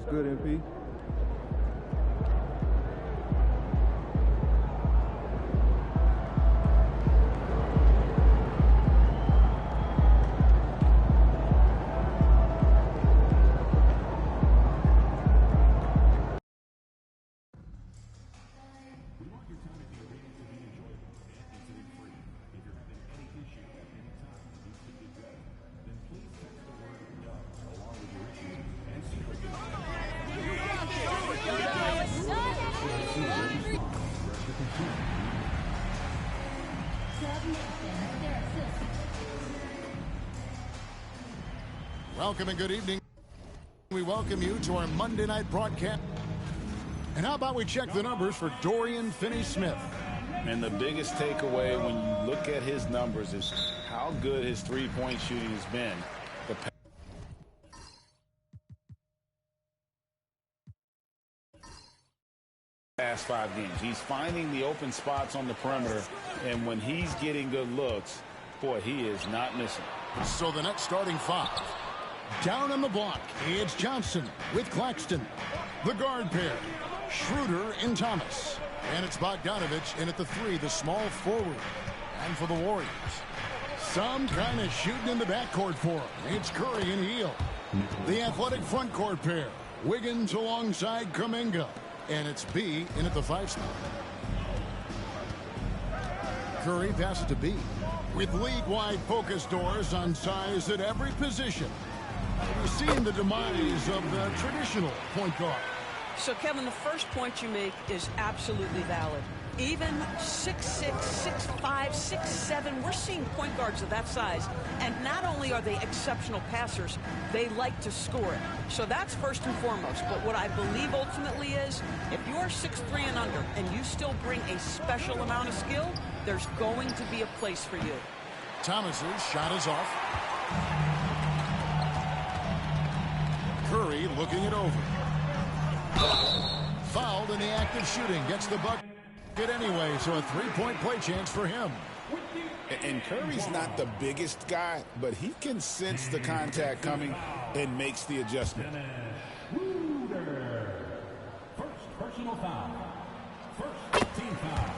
That's good, MP. Welcome and good evening. We welcome you to our Monday night broadcast. And how about we check the numbers for Dorian Finney-Smith? And the biggest takeaway when you look at his numbers is how good his three-point shooting has been. The past 5 games. He's finding the open spots on the perimeter, and when he's getting good looks, boy, he is not missing. So the next starting 5. Down on the block, it's Johnson with Claxton. The guard pair, Schroeder and Thomas. And it's Bogdanovich in at the 3, the small forward. And for the Warriors, some kind of shooting in the backcourt for him. It's Curry and Heel. The athletic front court pair, Wiggins alongside Kuminga. And it's B in at the 5 spot. Curry passes to B. With league-wide focus doors on size at every position. We've seen the demise of the traditional point guard. So, Kevin, the first point you make is absolutely valid. Even 6'6", 6'5", 6'7", we're seeing point guards of that size. And not only are they exceptional passers, they like to score it. So that's first and foremost. But what I believe ultimately is, if you're 6'3" and under and you still bring a special amount of skill, there's going to be a place for you. Thomas's shot is off. Curry looking it over. Fouled in the act of shooting. Gets the bucket anyway, so a three-point play chance for him. And Curry's not the biggest guy, but he can sense the contact coming and makes the adjustment. First personal foul. First team foul.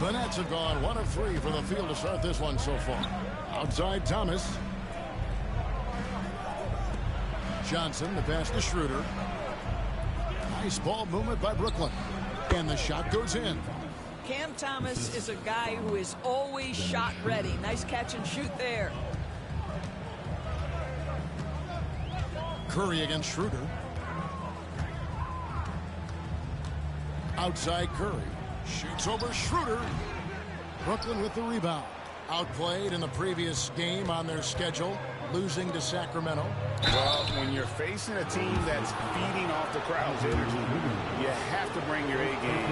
The Nets have gone 1 of 3 for the field to start this one so far. Outside Thomas. Johnson, the pass to Schroeder. Nice ball movement by Brooklyn. And the shot goes in. Cam Thomas is a guy who is always shot ready. Nice catch and shoot there. Curry against Schroeder. Outside Curry. Shoots over Schroeder. Brooklyn with the rebound. Outplayed in the previous game on their schedule, losing to Sacramento. Well, when you're facing a team that's feeding off the crowd's energy, you have to bring your A game.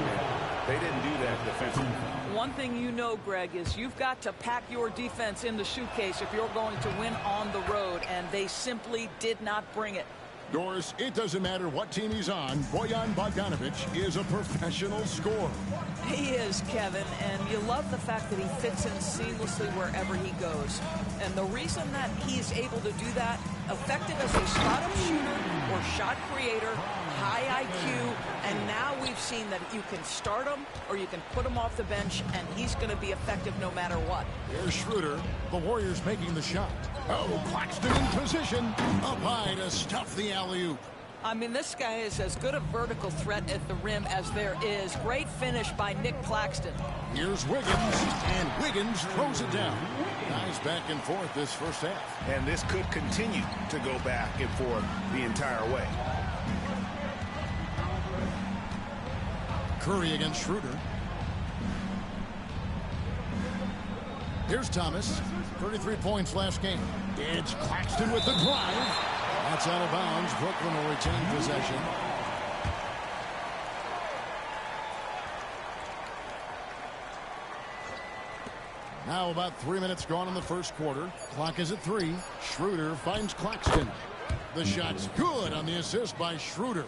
They didn't do that defensively. One thing you know, Greg, is you've got to pack your defense in the suitcase if you're going to win on the road, and they simply did not bring it. Doris, it doesn't matter what team he's on. Bojan Bogdanovich is a professional scorer. He is, Kevin, and you love the fact that he fits in seamlessly wherever he goes. And the reason that he's able to do that, effective as a spot-up shooter or shot creator, high IQ, and now we've seen that you can start him or you can put him off the bench, and he's going to be effective no matter what. Here's Schroeder. The Warriors making the shot. Oh, Claxton in position. Up high to stuff the alley-oop. I mean, this guy is as good a vertical threat at the rim as there is. Great finish by Nick Claxton. Here's Wiggins, and Wiggins throws it down. Nice back and forth this first half. And this could continue to go back and forth the entire way. Curry against Schroeder. Here's Thomas. 33 points last game. It's Claxton with the drive. That's out of bounds. Brooklyn will retain possession. Now about 3 minutes gone in the first quarter. Clock is at 3. Schroeder finds Claxton. The shot's good on the assist by Schroeder.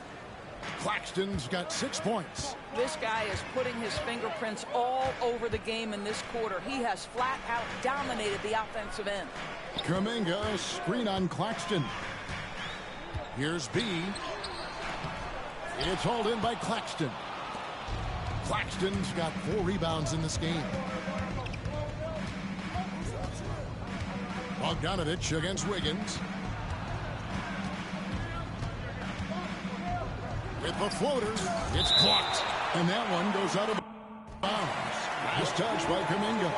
Claxton's got 6 points. This guy is putting his fingerprints all over the game in this quarter. He has flat out dominated the offensive end. Kuminga, screen on Claxton. Here's B. It's hauled in by Claxton. Claxton's got 4 rebounds in this game. Bogdanovich against Wiggins. With the floater, it's blocked. And that one goes out of bounds. Nice touch by Kuminga.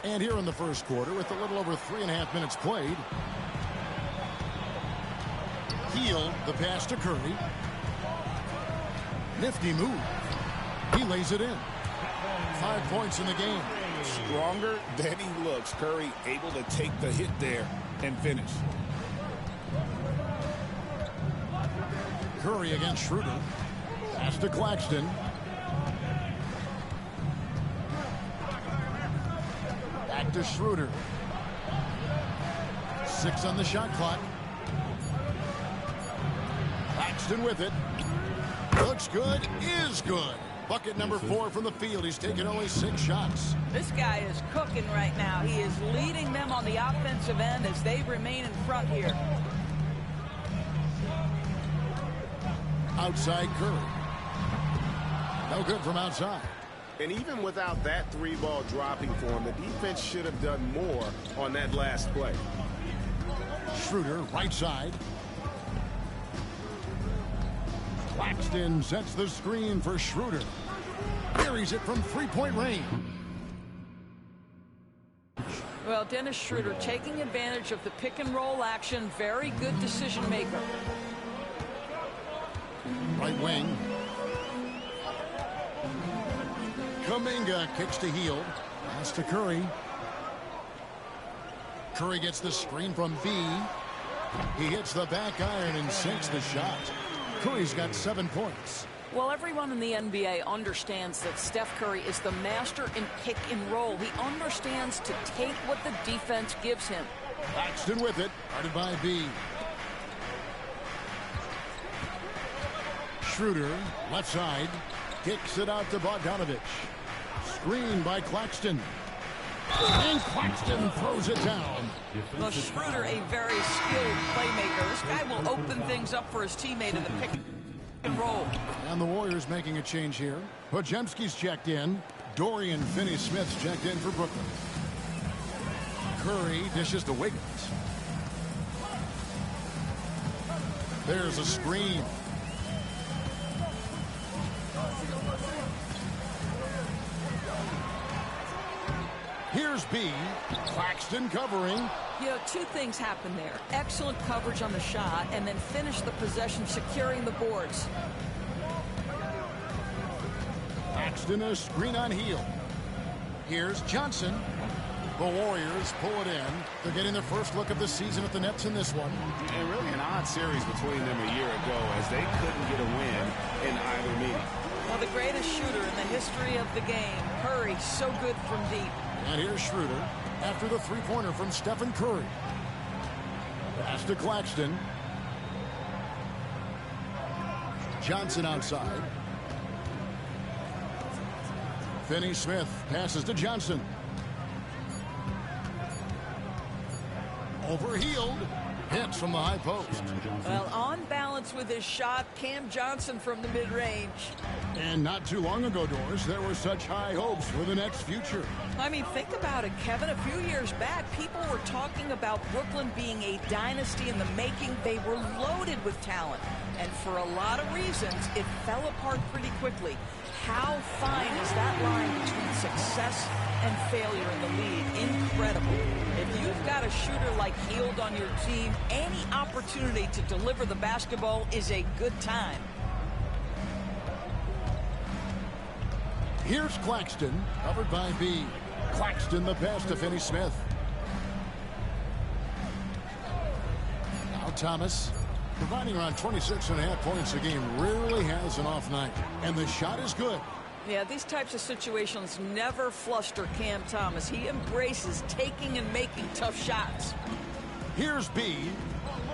And here in the first quarter, with a little over 3.5 minutes played, Hield, the pass to Curry. Nifty move. He lays it in. 5 points in the game. Stronger than he looks. Curry able to take the hit there and finish. Curry against Schroeder. Pass to Claxton. Back to Schroeder. 6 on the shot clock. Claxton with it. Looks good, is good. Bucket number 4 from the field. He's taken only 6 shots. This guy is cooking right now. He is leading them on the offensive end as they remain in front here. Outside Curry. No good from outside. And even without that 3-ball dropping for him, the defense should have done more on that last play. Schroeder, right side. Claxton sets the screen for Schroeder. Buries it from 3-point range. Well, Dennis Schroeder taking advantage of the pick and roll action. Very good decision maker. Right wing. Kuminga kicks to Hield. Pass to Curry. Curry gets the screen from B. He hits the back iron and sinks the shot. Curry's got 7 points. Well, everyone in the NBA understands that Steph Curry is the master in pick and roll. He understands to take what the defense gives him. Claxton with it, guarded by B. Schroeder, left side, kicks it out to Bogdanovich. Screen by Claxton. And Claxton throws it down. Well, Schroeder, a very skilled playmaker. This guy will open things up for his teammate in the pick and roll. And the Warriors making a change here. Podziemski's checked in. Dorian Finney-Smith's checked in for Brooklyn. Curry dishes to Wiggins. There's a screen. Here's B. Claxton covering. You know, 2 things happen there. Excellent coverage on the shot, and then finish the possession securing the boards. Claxton a screen on Hield. Here's Johnson. The Warriors pull it in. They're getting their first look of the season at the Nets in this one. And really an odd series between them a year ago as they couldn't get a win in either meeting. Well, the greatest shooter in the history of the game. Curry, so good from deep. And here's Schroeder after the 3-pointer from Stephen Curry. Pass to Claxton. Johnson outside. Finney-Smith passes to Johnson. Over Hield. Hits from the high post. Well, on balance with his shot, Cam Johnson from the mid-range. And not too long ago, Doris, there were such high hopes for the Nets' future. I mean, think about it, Kevin. A few years back, people were talking about Brooklyn being a dynasty in the making. They were loaded with talent. And for a lot of reasons, it fell apart pretty quickly. How fine is that line between success and failure in the league? Incredible. If you've got a shooter like Hield on your team, any opportunity to deliver the basketball is a good time. Here's Claxton, covered by B. Claxton the pass to Finney-Smith. Now Thomas, providing around 26.5 points a game, rarely has an off night. And the shot is good. Yeah, these types of situations never fluster Cam Thomas. He embraces taking and making tough shots. Here's B.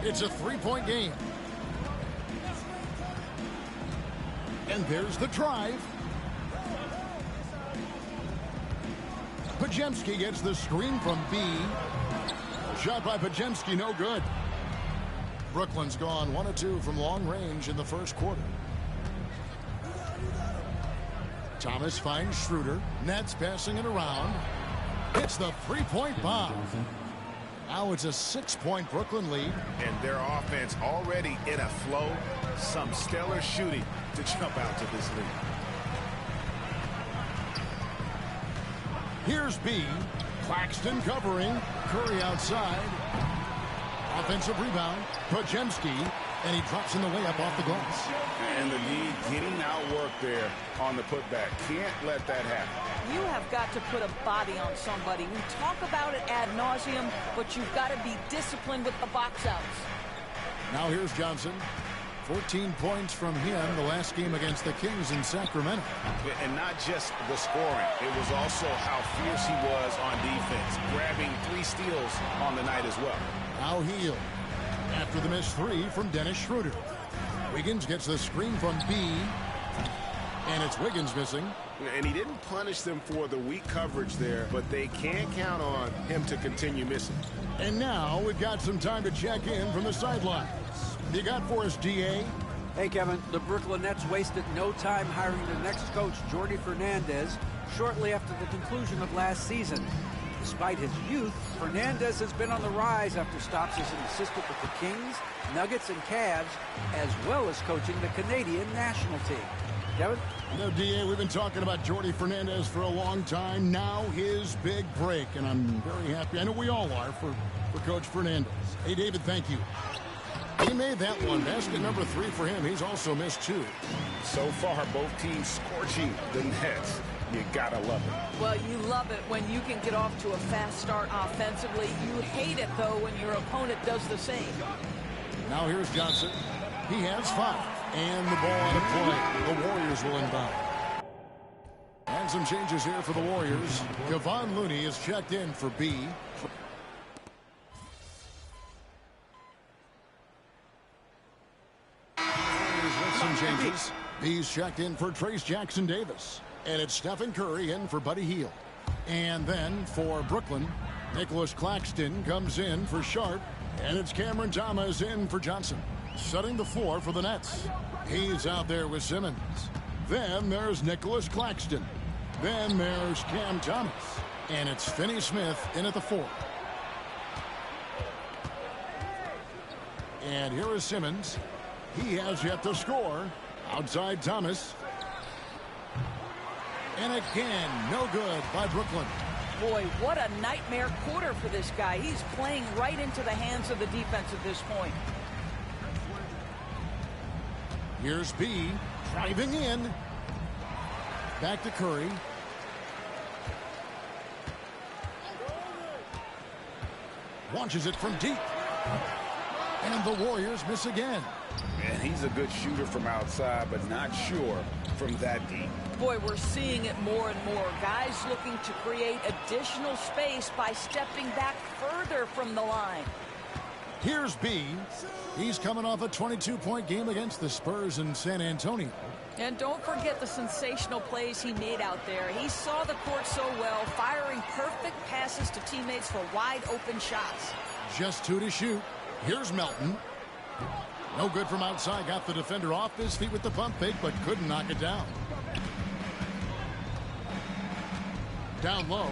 It's a three-point game. And there's the drive. Pajemski gets the screen from B. Shot by Pajemski, no good. Brooklyn's gone 1 of 2 from long range in the first quarter. Thomas finds Schroeder. Nets passing it around. Hits the three-point bomb. Now it's a 6-point Brooklyn lead. And their offense already in a flow. Some stellar shooting to jump out to this lead. Here's B. Claxton covering. Curry outside. Offensive rebound. Pajemski. And he drops in the layup off the glass. And the lead getting outworked there on the putback. Can't let that happen. You have got to put a body on somebody. We talk about it ad nauseum, but you've got to be disciplined with the box outs. Now here's Johnson. 14 points from him the last game against the Kings in Sacramento. And not just the scoring. It was also how fierce he was on defense, grabbing 3 steals on the night as well. Now Hield. After the missed 3 from Dennis Schroeder. Wiggins gets the screen from B. And it's Wiggins missing. And he didn't punish them for the weak coverage there, but they can't count on him to continue missing. And now we've got some time to check in from the sidelines. You got for us, DA? Hey, Kevin, the Brooklyn Nets wasted no time hiring their next coach, Jordi Fernandez, shortly after the conclusion of last season. Despite his youth, Fernandez has been on the rise after stops as an assistant with the Kings, Nuggets, and Cavs, as well as coaching the Canadian national team. Kevin? You know, DA, we've been talking about Jordi Fernandez for a long time. Now his big break, and I'm very happy. I know we all are for Coach Fernandez. Hey, David, thank you. He made that one. Basket number 3 for him. He's also missed 2. So far, both teams scorching the Nets. You gotta love it. Well, you love it when you can get off to a fast start offensively. You hate it, though, when your opponent does the same. Now here's Johnson. He has 5. And the ball on the play. The Warriors will inbound. And some changes here for the Warriors. Kevon Looney is checked in for B. Some changes. B's checked in for Trace Jackson Davis. And it's Stephen Curry in for Buddy Hield. And then for Brooklyn, Nicholas Claxton comes in for Sharp. And it's Cameron Thomas in for Johnson. Setting the floor for the Nets. He's out there with Simmons. Then there's Nicholas Claxton. Then there's Cam Thomas. And it's Finney Smith in at the 4. And here is Simmons. He has yet to score. Outside Thomas. And again, no good by Brooklyn. Boy, what a nightmare quarter for this guy. He's playing right into the hands of the defense at this point. Here's B driving in. Back to Curry. Launches it from deep. And the Warriors miss again. Man, he's a good shooter from outside, but not sure from that deep. Boy, we're seeing it more and more. Guys looking to create additional space by stepping back further from the line. Here's B. He's coming off a 22-point game against the Spurs in San Antonio. And don't forget the sensational plays he made out there. He saw the court so well, firing perfect passes to teammates for wide-open shots. Just 2 to shoot. Here's Melton. No good from outside. Got the defender off his feet with the pump fake, but couldn't knock it down. Down low.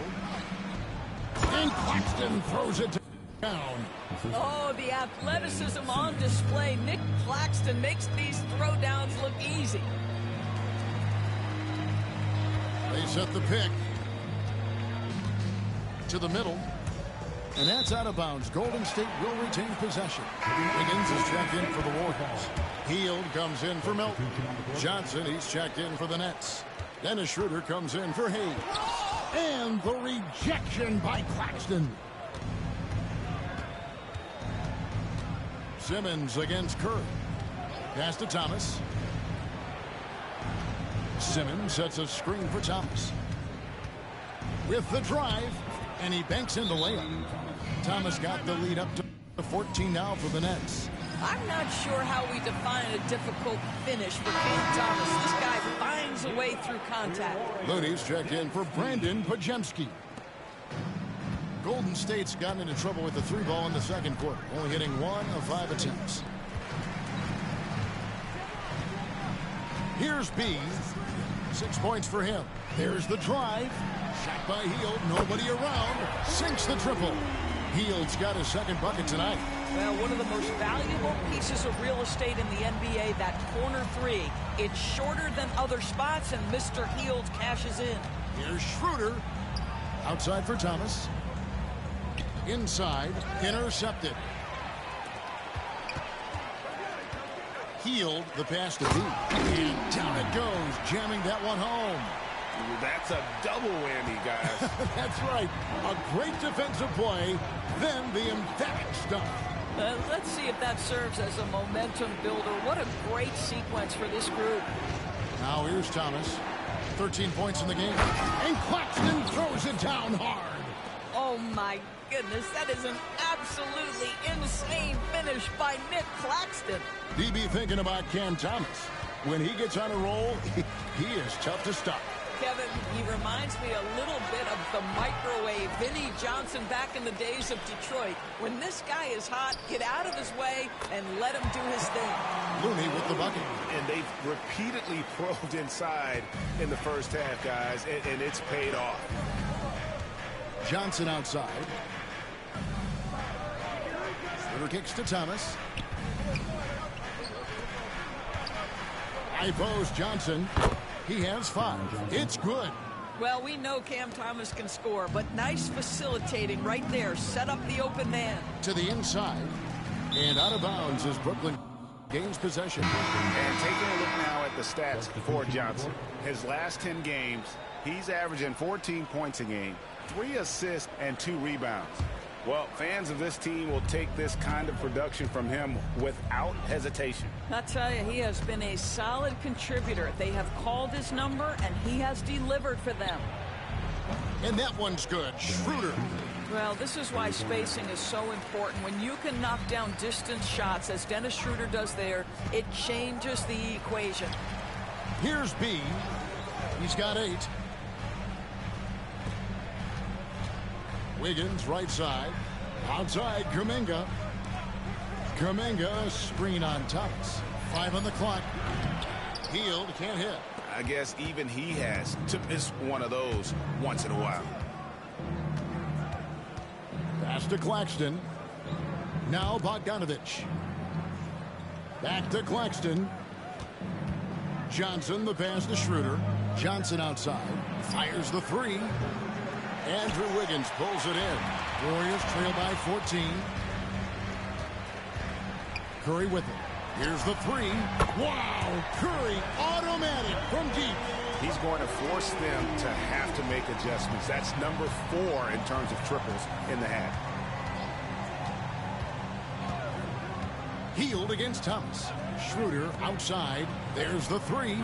And Claxton throws it down. Oh, the athleticism on display. Nick Claxton makes these throwdowns look easy. They set the pick to the middle. And that's out of bounds. Golden State will retain possession. Wiggins is checked in for the Warriors. Hield comes in for Melton. Johnson, he's checked in for the Nets. Dennis Schroeder comes in for Hayes. And the rejection by Claxton. Simmons against Curry. Pass to Thomas. Simmons sets a screen for Thomas. With the drive, and he banks in the layup. Thomas got the lead up to 14 now for the Nets. I'm not sure how we define a difficult finish for Cam Thomas. This guy finds a way through contact. Looney's checked in for Brandon Pajemski. Golden State's gotten into trouble with the three ball in the second quarter, only hitting 1 of 5 attempts. Here's B. 6 points for him. There's the drive. Shot by Hield. Nobody around. Sinks the triple. Hield's got his second bucket tonight. Well, one of the most valuable pieces of real estate in the NBA, that corner three. It's shorter than other spots, and Mr. Hield cashes in. Here's Schroeder. Outside for Thomas. Inside. Intercepted. Hield, the pass to B. And down it goes, jamming that one home. That's a double whammy, guys. That's right. A great defensive play, then the emphatic stuff. Let's see if that serves as a momentum builder. What a great sequence for this group. Now here's Thomas. 13 points in the game. And Claxton throws it down hard. Oh, my goodness. That is an absolutely insane finish by Nick Claxton. DB thinking about Cam Thomas. When he gets on a roll, he is tough to stop. Kevin, he reminds me a little bit of the microwave Vinnie Johnson back in the days of Detroit. When this guy is hot, get out of his way and let him do his thing. Looney with the bucket. And they've repeatedly probed inside in the first half, guys, and it's paid off. Johnson outside. Schroeder kicks to Thomas. High post Johnson. He has 5. It's good. Well, we know Cam Thomas can score, but nice facilitating right there. Set up the open man. To the inside. And out of bounds as Brooklyn gains possession. And taking a look now at the stats for Johnson. His last 10 games, he's averaging 14 points a game, 3 assists, and 2 rebounds. Well, fans of this team will take this kind of production from him without hesitation. I'll tell you, he has been a solid contributor. They have called his number, and he has delivered for them. And that one's good. Schroeder. Well, this is why spacing is so important. When you can knock down distance shots, as Dennis Schroeder does there, it changes the equation. Here's B. He's got 8. Wiggins right side. Outside Kuminga. Kuminga screen on Thomas. 5 on the clock. Hield can't hit. I guess even he has to miss one of those once in a while. Pass to Claxton. Now Bogdanovich. Back to Claxton. Johnson the pass to Schroeder. Johnson outside. Fires the 3. Andrew Wiggins pulls it in. Warriors trail by 14. Curry with it. Here's the 3. Wow! Curry automatic from deep. He's going to force them to have to make adjustments. That's number 4 in terms of triples in the half. Hield against Thomas. Schroeder outside. There's the 3.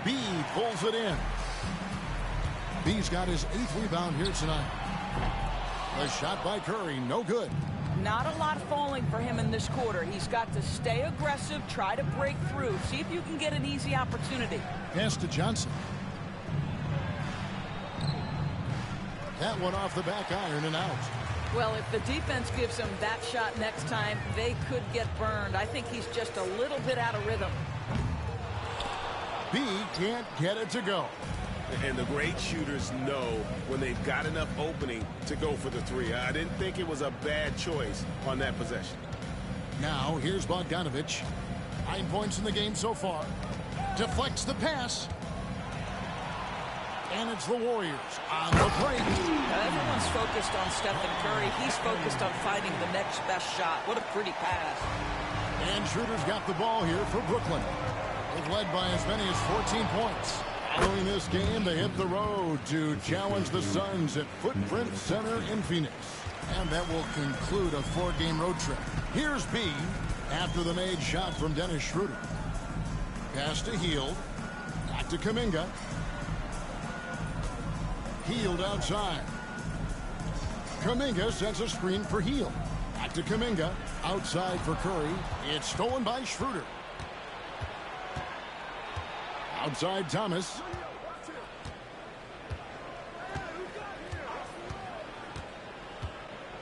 B pulls it in. B's got his 8th rebound here tonight. A shot by Curry, no good. Not a lot falling for him in this quarter. He's got to stay aggressive, try to break through, see if you can get an easy opportunity. Pass to Johnson. That one off the back iron and out. Well, if the defense gives him that shot next time, they could get burned. I think he's just a little bit out of rhythm. B can't get it to go. And the great shooters know when they've got enough opening to go for the 3. I didn't think it was a bad choice on that possession. Now here's Bogdanovich. 9 points in the game so far. Deflects the pass. And it's the Warriors on the break. Everyone's focused on Stephen Curry. He's focused on finding the next best shot. What a pretty pass. And Schroeder's got the ball here for Brooklyn. They've led by as many as 14 points. Following this game, they hit the road to challenge the Suns at Footprint Center in Phoenix. And that will conclude a 4-game road trip. Here's B after the made shot from Dennis Schroeder. Pass to Hield. Back to Kuminga. Hield outside. Kuminga sends a screen for Hield. Back to Kuminga. Outside for Curry. It's stolen by Schroeder. Outside Thomas.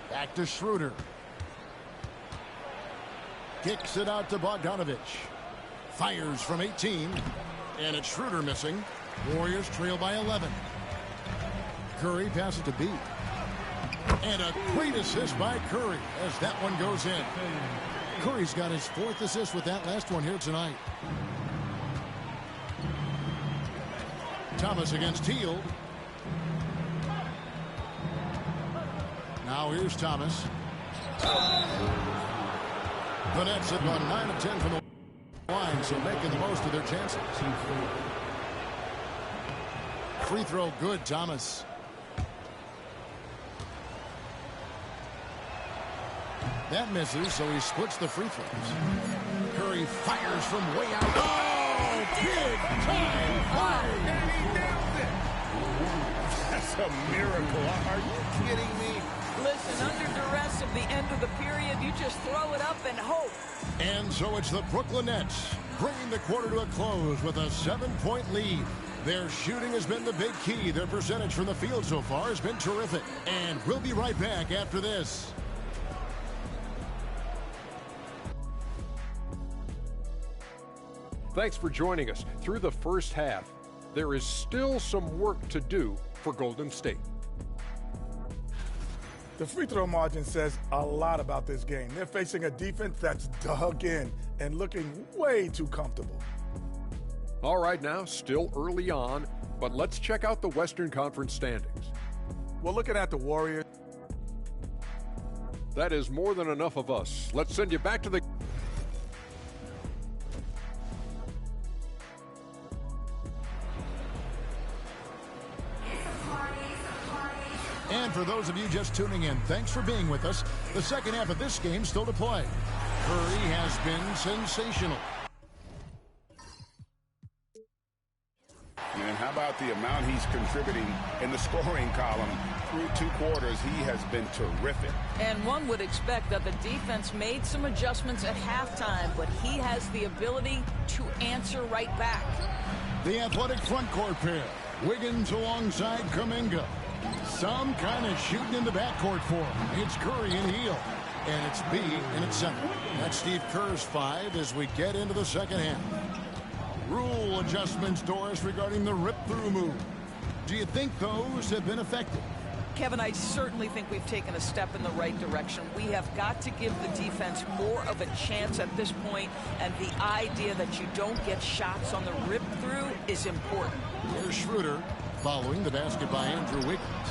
Back to Schroeder. Kicks it out to Bogdanovich. Fires from 18. And it's Schroeder missing. Warriors trail by 11. Curry passes to B. And a great assist by Curry as that one goes in. Curry's got his 4th assist with that last one here tonight. Thomas against Hield. Now here's Thomas. The Nets have gone 9 of 10 from the line, so making the most of their chances. Free throw good, Thomas. That misses, so he splits the free throws. Curry fires from way out. Oh, big time fire! And he nails it. That's a miracle. Are you kidding me? Listen, under duress of the end of the period, you just throw it up and hope. And so it's the Brooklyn Nets bringing the quarter to a close with a 7-point lead. Their shooting has been the big key. Their percentage from the field so far has been terrific. And we'll be right back after this. Thanks for joining us. Through the first half, there is still some work to do for Golden State. The free throw margin says a lot about this game. They're facing a defense that's dug in and looking way too comfortable. All right, now, still early on, but let's check out the Western Conference standings. We're looking at the Warriors. That is more than enough of us. Let's send you back to the... And for those of you just tuning in, thanks for being with us. The second half of this game still to play. Curry has been sensational. And how about the amount he's contributing in the scoring column? Through 2 quarters, he has been terrific. And one would expect that the defense made some adjustments at halftime, but he has the ability to answer right back. The athletic front court pair. Wiggins alongside Kuminga. Some kind of shooting in the backcourt for him. It's Curry and Hield. And it's B and it's 7. That's Steve Kerr's 5 as we get into the second half. Rule adjustments, Doris, regarding the rip-through move. Do you think those have been effective? Kevin, I certainly think we've taken a step in the right direction. We have got to give the defense more of a chance at this point, and the idea that you don't get shots on the rip-through is important. Here's Schroeder following the basket by Andrew Wiggins.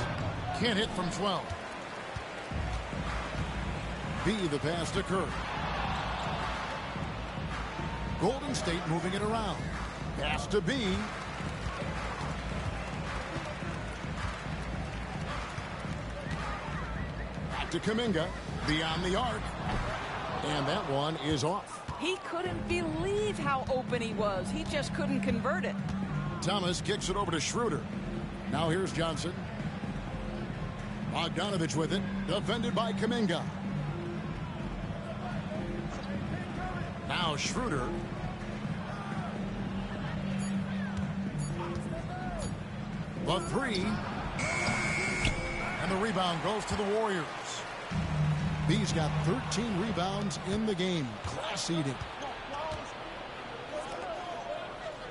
Can't hit from 12. B, the pass to Curry. Golden State moving it around. Pass to B. Back to Kuminga. Beyond the arc. And that one is off. He couldn't believe how open he was. He just couldn't convert it. Thomas kicks it over to Schroeder. Now here's Johnson. Bogdanovich with it. Defended by Kuminga. Now Schroeder. The 3. And the rebound goes to the Warriors. B's got 13 rebounds in the game. Class eating.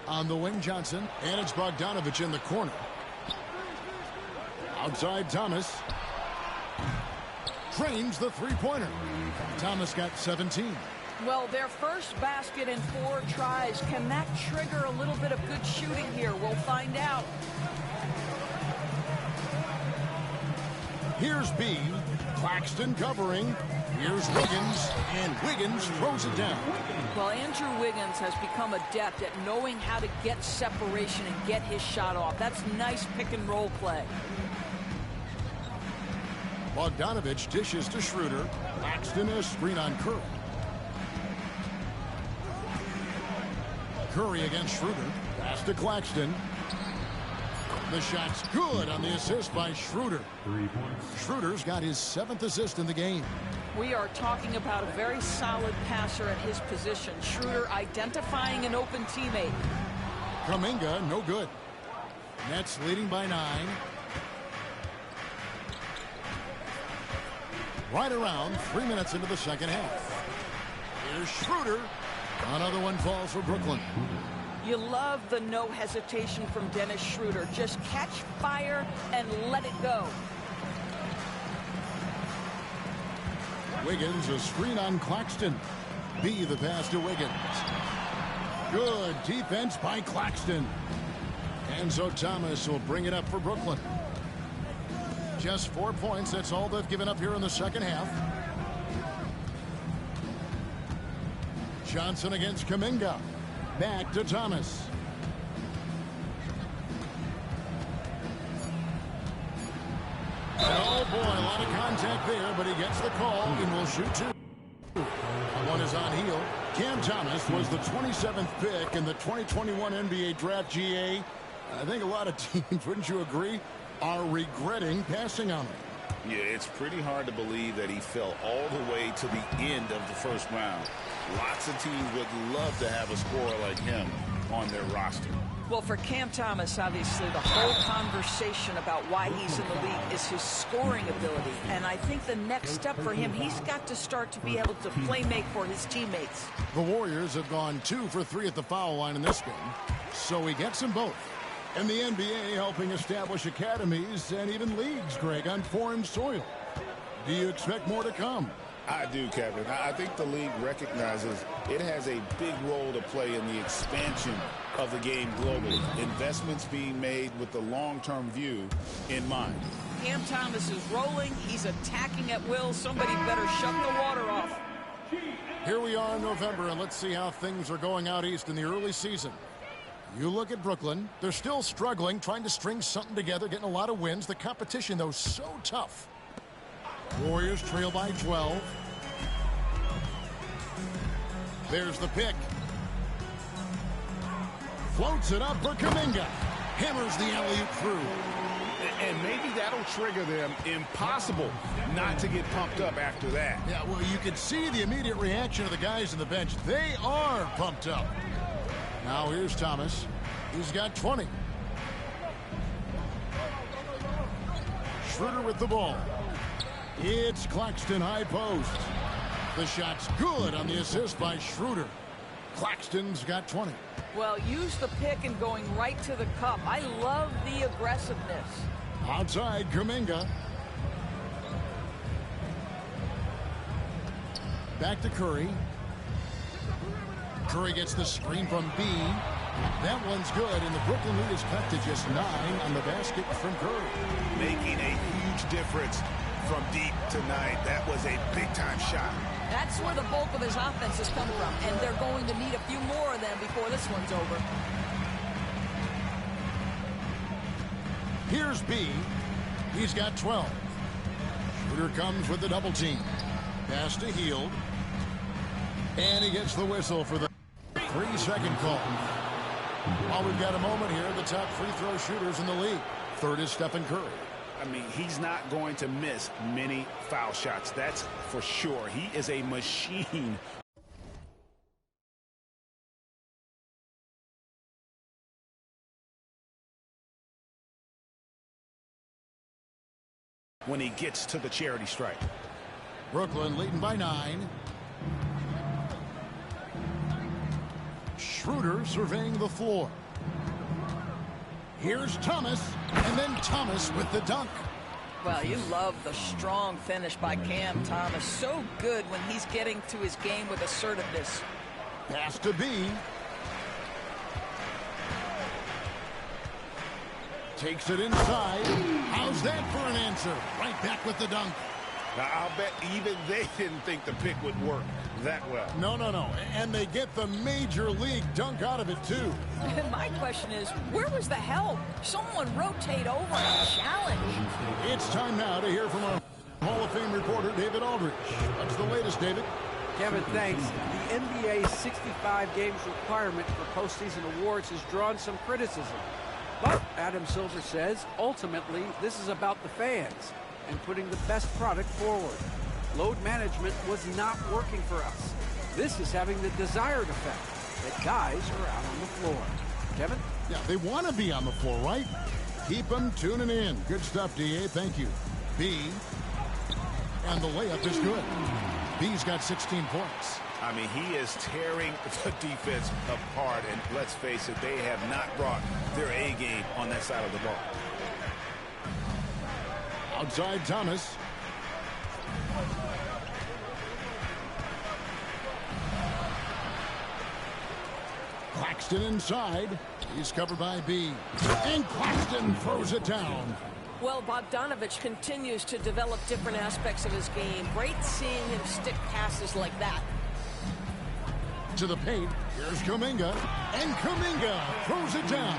On the wing, Johnson. And it's Bogdanovich in the corner. Outside Thomas. Trains the three-pointer. Thomas got 17. Well, their first basket in 4 tries. Can that trigger a little bit of good shooting here? We'll find out. Here's B. Claxton covering. Here's Wiggins. And Wiggins throws it down. Well, Andrew Wiggins has become adept at knowing how to get separation and get his shot off. That's nice pick-and-roll play. Bogdanovich dishes to Schroeder. Claxton a screen on Curry. Curry against Schroeder. Pass to Claxton. The shot's good on the assist by Schroeder. 3 points. Schroeder's got his 7th assist in the game. We are talking about a very solid passer at his position. Schroeder identifying an open teammate. Kuminga, no good. Nets leading by 9. Right around 3 minutes into the second half. Here's Schroeder. Another one falls for Brooklyn. You love the no hesitation from Dennis Schroeder. Just catch fire and let it go. Wiggins, a screen on Claxton. B, the pass to Wiggins. Good defense by Claxton. And so Thomas will bring it up for Brooklyn. Just 4 points. That's all they've given up here in the second half. Johnson against Kuminga. Back to Thomas. Oh boy, a lot of contact there, but he gets the call and will shoot 2. One is on heel. Cam Thomas was the 27th pick in the 2021 NBA Draft. GA. I think a lot of teams, wouldn't you agree, are regretting passing on him. Yeah, it's pretty hard to believe that he fell all the way to the end of the first round. Lots of teams would love to have a scorer like him on their roster. Well, for Cam Thomas, obviously, the whole conversation about why he's in the league is his scoring ability. And I think the next step for him, he's got to start to be able to play make for his teammates. The Warriors have gone 2 for 3 at the foul line in this game, so he gets them both. And the NBA helping establish academies and even leagues, Greg, on foreign soil. Do you expect more to come? I do, Kevin. I think the league recognizes it has a big role to play in the expansion of the game globally. Investments being made with the long-term view in mind. Cam Thomas is rolling. He's attacking at will. Somebody better shut the water off. Here we are in November, and let's see how things are going out east in the early season. You look at Brooklyn. They're still struggling, trying to string something together, getting a lot of wins. The competition, though, so tough. Warriors trail by 12. There's the pick. Floats it up for Kuminga. Hammers the alley-oop through. And maybe that'll trigger them. Impossible not to get pumped up after that. Yeah, well, you can see the immediate reaction of the guys on the bench. They are pumped up. Now here's Thomas. He's got 20. Schroeder with the ball. It's Claxton high post. The shot's good on the assist by Schroeder. Claxton's got 20. Well, use the pick and going right to the cup. I love the aggressiveness. Outside, Kuminga. Back to Curry. Curry gets the screen from B. That one's good, and the Brooklyn lead is cut to just 9 on the basket from Curry. Making a huge difference from deep tonight. That was a big-time shot. That's where the bulk of his offense has come from, and they're going to need a few more of them before this one's over. Here's B. He's got 12. Schroeder comes with the double team. Pass to Hield. And he gets the whistle for the 3-second call. Well, we've got a moment here. The top free throw shooters in the league. Third is Stephen Curry. I mean, he's not going to miss many foul shots. That's for sure. He is a machine. When he gets to the charity stripe. Brooklyn leading by 9. Schroeder surveying the floor. Here's Thomas, and then Thomas with the dunk. Well, you love the strong finish by Cam Thomas. So good when he's getting to his game with assertiveness. Pass to B. Takes it inside. How's that for an answer? Right back with the dunk. Now, I'll bet even they didn't think the pick would work that well. No. And they get the major league dunk out of it, too. My question is, where was the help? Someone rotate over and challenge. It's time now to hear from our Hall of Fame reporter, David Aldridge. What's the latest, David? Kevin, thanks. The NBA 65 games requirement for postseason awards has drawn some criticism. But, Adam Silver says, ultimately, this is about the fans and putting the best product forward. Load management was not working for us. This is having the desired effect, that guys are out on the floor. Kevin? Yeah, they want to be on the floor, right? Keep them tuning in. Good stuff, D.A. Thank you. B. And the layup is good. B's got 16 points. I mean, he is tearing the defense apart, and let's face it, they have not brought their A game on that side of the ball. Outside Thomas. Claxton inside. He's covered by B. And Claxton throws it down. Well, Bogdanovich continues to develop different aspects of his game. Great seeing him stick passes like that. To the paint. Here's Kuminga. And Kuminga throws it down.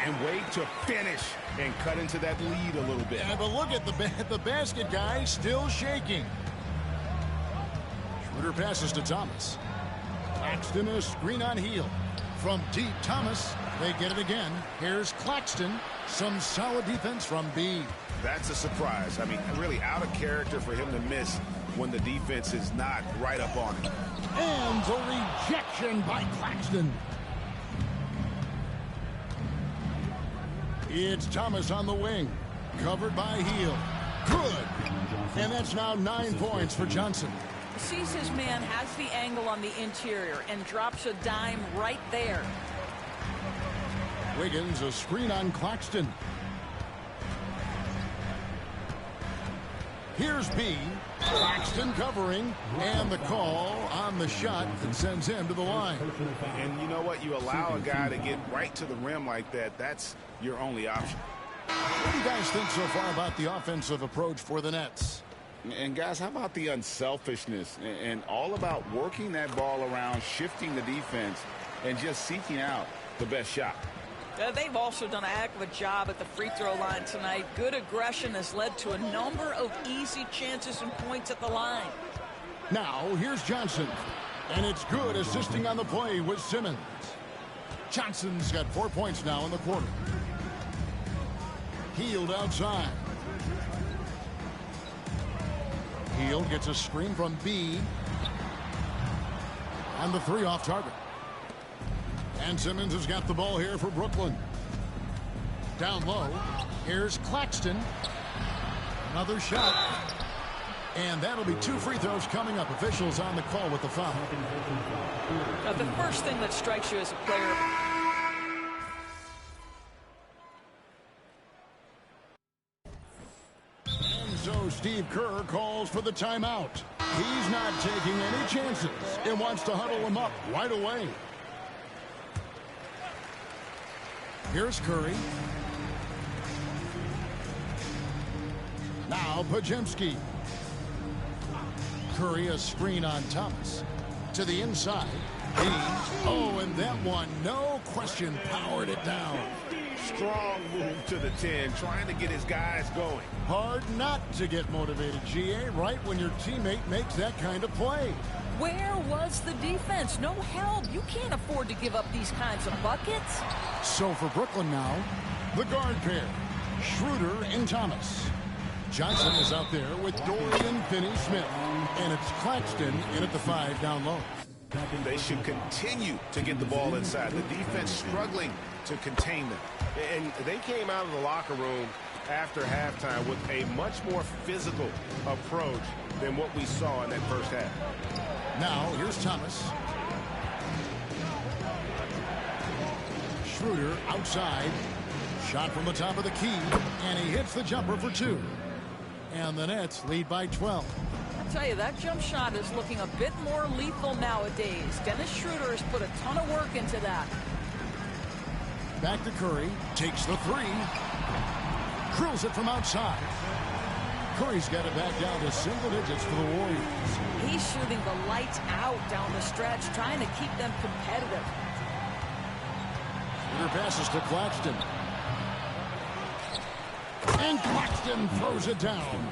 And wait to finish and cut into that lead a little bit. Yeah, but look at the basket guy still shaking. Schroeder passes to Thomas. Claxton a screen on heel. From deep, Thomas. They get it again. Here's Claxton. Some solid defense from B. That's a surprise. I mean, really out of character for him to miss when the defense is not right up on him. And the rejection by Claxton. It's Thomas on the wing. Covered by Heel. Good. And that's now 9 points for Johnson. Sees his man, has the angle on the interior, and drops a dime right there. Wiggins a screen on Claxton. Here's B. Claxton covering, and the call on the shot that sends him to the line. And you know what? You allow a guy to get right to the rim like that. That's your only option. What do you guys think so far about the offensive approach for the Nets? And guys, how about the unselfishness and all about working that ball around, shifting the defense, and just seeking out the best shot? They've also done a heck of a job at the free throw line tonight. Good aggression has led to a number of easy chances and points at the line. Now, here's Johnson. And it's good, assisting on the play with Simmons. Johnson's got 4 points now in the quarter. Hield outside. Hield gets a screen from B. And the three off target. And Simmons has got the ball here for Brooklyn. Down low. Here's Claxton. Another shot. And that'll be 2 free throws coming up. Officials on the call with the foul. Now, the first thing that strikes you as a player. And so Steve Kerr calls for the timeout. He's not taking any chances and wants to huddle him up right away. Here's Curry. Now Pajemski. Curry a screen on Thomas. To the inside. Oh, and that one, no question, powered it down. Strong move to the 10, trying to get his guys going. Hard not to get motivated, GA, right when your teammate makes that kind of play. Where was the defense? No help. You can't afford to give up these kinds of buckets. So for Brooklyn now, the guard pair, Schroeder and Thomas. Johnson is out there with Dorian Finney-Smith. And it's Claxton in at the 5 down low. They should continue to get the ball inside. The defense struggling to contain them. And they came out of the locker room after halftime with a much more physical approach than what we saw in that first half. Now, here's Thomas. Schroeder outside. Shot from the top of the key. And he hits the jumper for 2. And the Nets lead by 12. I'll tell you, that jump shot is looking a bit more lethal nowadays. Dennis Schroeder has put a ton of work into that. Back to Curry. Takes the 3. Drills it from outside. Curry's got it back down to single digits for the Warriors. He's shooting the lights out down the stretch, trying to keep them competitive. Schroeder passes to Claxton. And Claxton throws it down.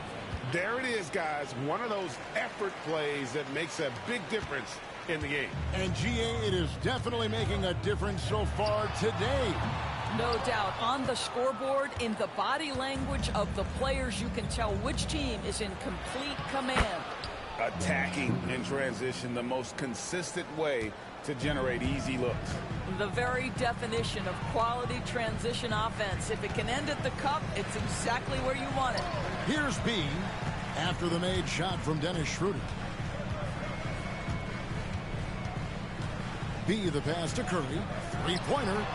There it is, guys. One of those effort plays that makes a big difference in the game. And GA, it is definitely making a difference so far today. No doubt. On the scoreboard, in the body language of the players, you can tell which team is in complete command. Attacking in transition, the most consistent way to generate easy looks. The very definition of quality transition offense. If it can end at the cup, it's exactly where you want it. Here's B after the made shot from Dennis Schroeder. B the pass to Curry. Three-pointer.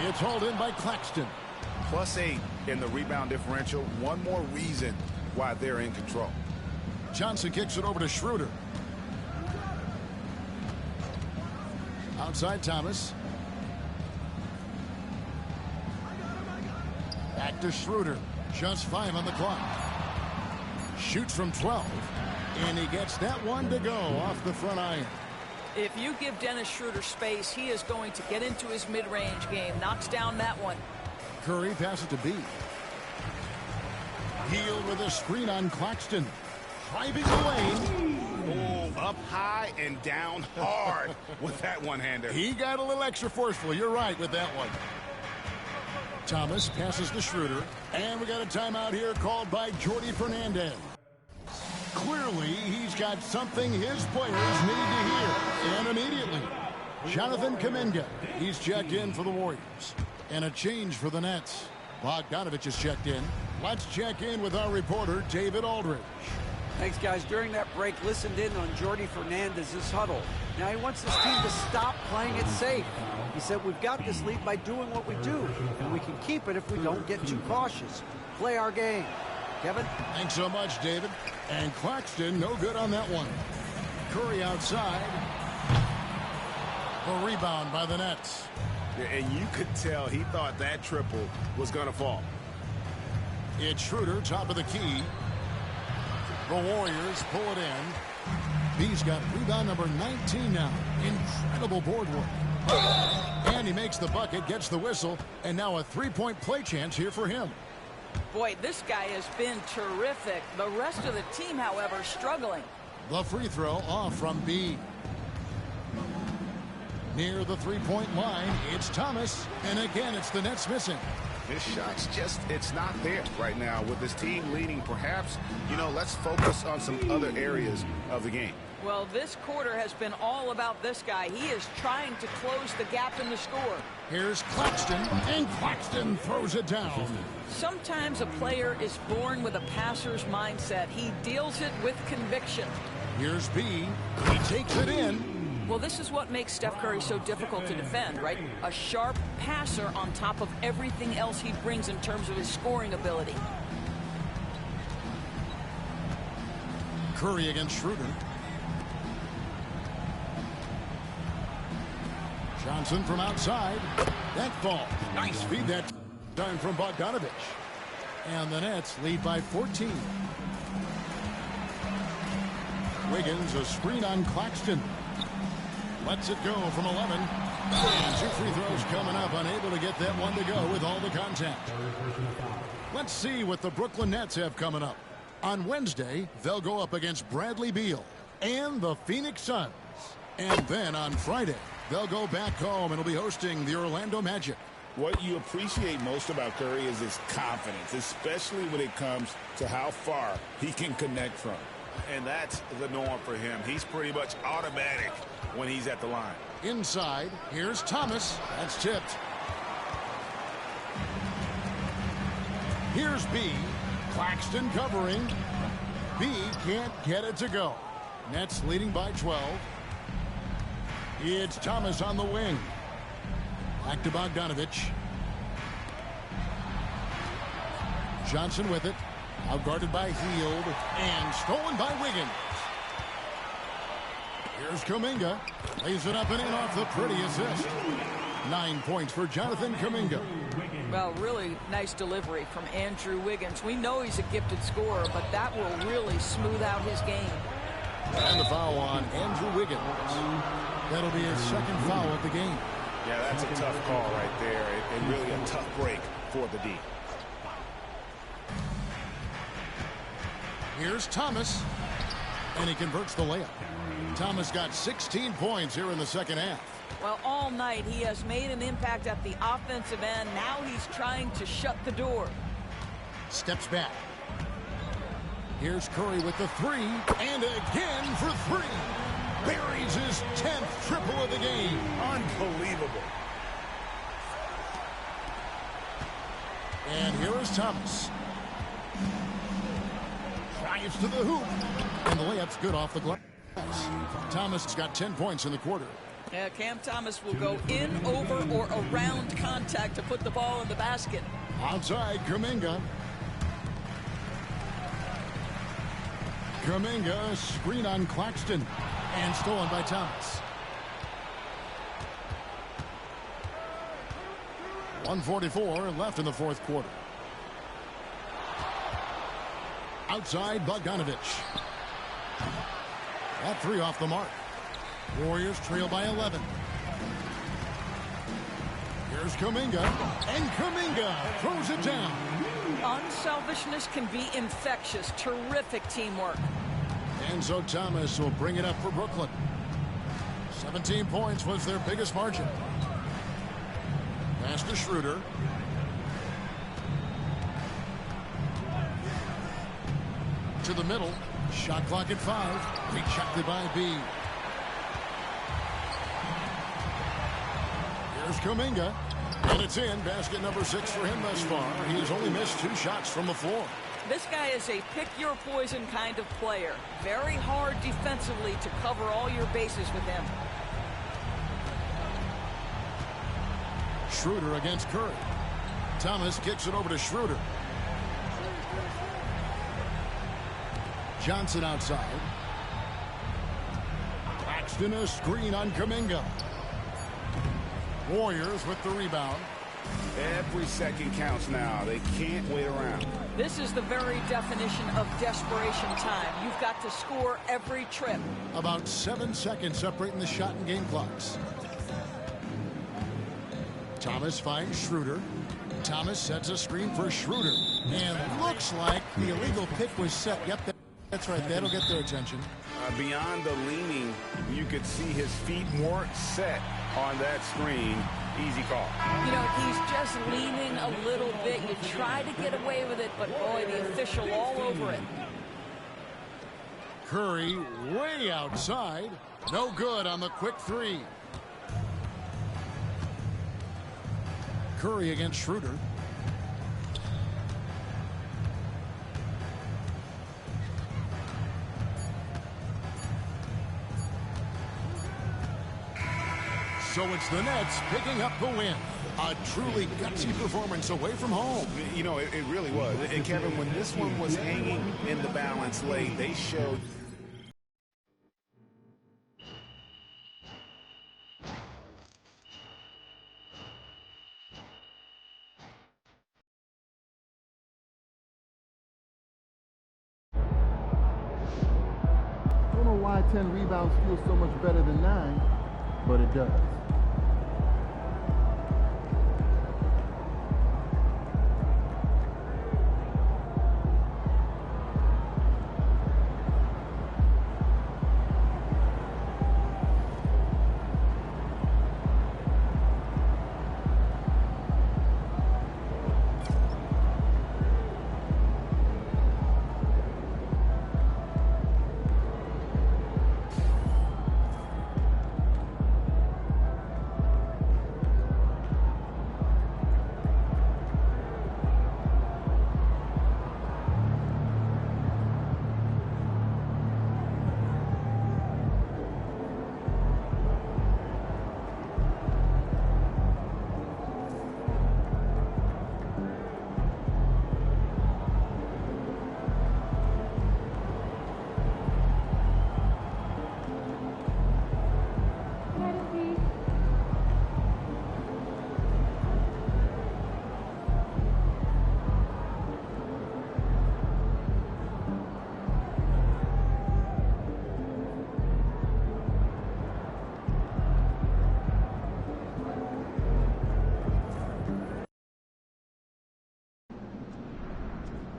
It's hauled in by Claxton. +8 in the rebound differential. One more reason why they're in control. Johnson kicks it over to Schroeder. Outside Thomas. Back to Schroeder. Just 5 on the clock. Shoots from 12. And he gets that one to go off the front iron. If you give Dennis Schroeder space, he is going to get into his mid-range game. Knocks down that one. Curry passes to B. Hield with a screen on Claxton. Driving the lane. Oh, up high and down hard with that one-hander. He got a little extra forceful. You're right with that one. Thomas passes to Schroeder. And we got a timeout here called by Jordi Fernandez. Clearly, he's got something his players need to hear. And immediately, Jonathan Kuminga. He's checked in for the Warriors. And a change for the Nets. Bogdanovich is checked in. Let's check in with our reporter, David Aldridge. Thanks, guys. During that break, listened in on Jordi Fernandez's huddle. Now he wants his team to stop playing it safe. He said, we've got this lead by doing what we do, and we can keep it if we don't get too cautious. Play our game. Kevin? Thanks so much, David. And Claxton, no good on that one. Curry outside. A rebound by the Nets. And you could tell he thought that triple was going to fall. It's Schroeder, top of the key. The Warriors pull it in. He's got rebound number 19 now. Incredible board work. And he makes the bucket, gets the whistle, and now a three-point play chance here for him. Boy, this guy has been terrific. The rest of the team, however, struggling. The free throw off from B. Near the three-point line, it's Thomas. And again, it's the Nets missing. His shot's just, it's not there right now. With his team leading, perhaps, let's focus on some other areas of the game. Well, this quarter has been all about this guy. He is trying to close the gap in the score. Here's Claxton, and Claxton throws it down. Sometimes a player is born with a passer's mindset. He deals it with conviction. Here's B. He takes it in. Well, this is what makes Steph Curry so difficult to defend, right? A sharp passer on top of everything else he brings in terms of his scoring ability. Curry against Schroeder. Johnson from outside. That ball. Nice feed that time from Bogdanovich. And the Nets lead by 14. Wiggins, a screen on Claxton. Lets it go from 11. And 2 free throws coming up. Unable to get that one to go with all the contact. Let's see what the Brooklyn Nets have coming up. On Wednesday, they'll go up against Bradley Beal and the Phoenix Suns. And then on Friday, they'll go back home and will be hosting the Orlando Magic. What you appreciate most about Curry is his confidence, especially when it comes to how far he can connect from. And that's the norm for him. He's pretty much automatic when he's at the line. Inside, here's Thomas. That's tipped. Here's B. Claxton covering. B can't get it to go. Nets leading by 12. It's Thomas on the wing. Back to Bogdanovich. Johnson with it. Outguarded by Hield. And stolen by Wiggins. Here's Kuminga. Lays it up and in off the pretty assist. 9 points for Jonathan Kuminga. Well, really nice delivery from Andrew Wiggins. We know he's a gifted scorer, but that will really smooth out his game. And the foul on Andrew Wiggins. That'll be his second foul of the game. Yeah, that's a tough call right there, and really a tough break for the D. Here's Thomas. And he converts the layup. Thomas got 16 points here in the second half. Well, all night he has made an impact at the offensive end. Now he's trying to shut the door. Steps back. Here's Curry with the three. And again for three. Buries his 10th triple of the game. Unbelievable. And here is Thomas. Drives to the hoop. And the layup's good off the glass. Thomas has got 10 points in the quarter. Yeah, Cam Thomas will go in, over, or around contact to put the ball in the basket. Outside, Kuminga. Kuminga, screen on Claxton. And stolen by Thomas. 1:44 left in the fourth quarter. Outside, Bogdanovich. That three off the mark. Warriors trail by 11. Here's Kuminga. And Kuminga throws it down. Unselfishness can be infectious. Terrific teamwork. And so Thomas will bring it up for Brooklyn. 17 points was their biggest margin. Pass to Schroeder. To the middle. Shot clock at 5. Rejected by B. Here's Kuminga. And it's in. Basket number 6 for him thus far. He has only missed 2 shots from the floor. This guy is a pick-your-poison kind of player. Very hard defensively to cover all your bases with him. Schroeder against Curry. Thomas kicks it over to Schroeder. Johnson outside. Claxton a screen on Kuminga. Warriors with the rebound. Every second counts now. They can't wait around. This is the very definition of desperation time. You've got to score every trip. About 7 seconds separating the shot and game clocks. Thomas finds Schroeder. Thomas sets a screen for Schroeder. And looks like the illegal pick was set. Yep, that's right. That'll get their attention. Beyond the leaning, you could see his feet weren't set on that screen. Easy call. You know, he's just leaning a little bit. You try to get away with it, but boy, the official all over it. Curry way outside. No good on the quick three. Curry against Schroeder. So it's the Nets picking up the win. A truly gutsy performance away from home. You know, it really was. And Kevin, when this one was hanging in the balance late, they showed. I don't know why 10 rebounds feels so much better than 9, but it does.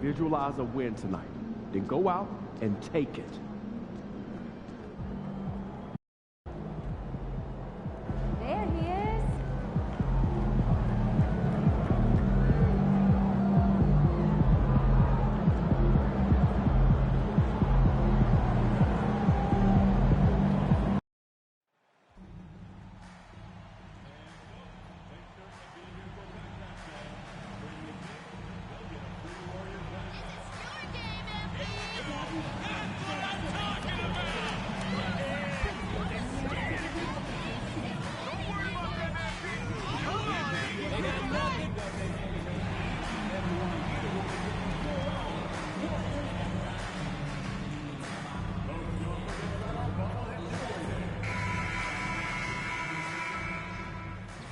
Visualize a win tonight. then go out and take it. There he is.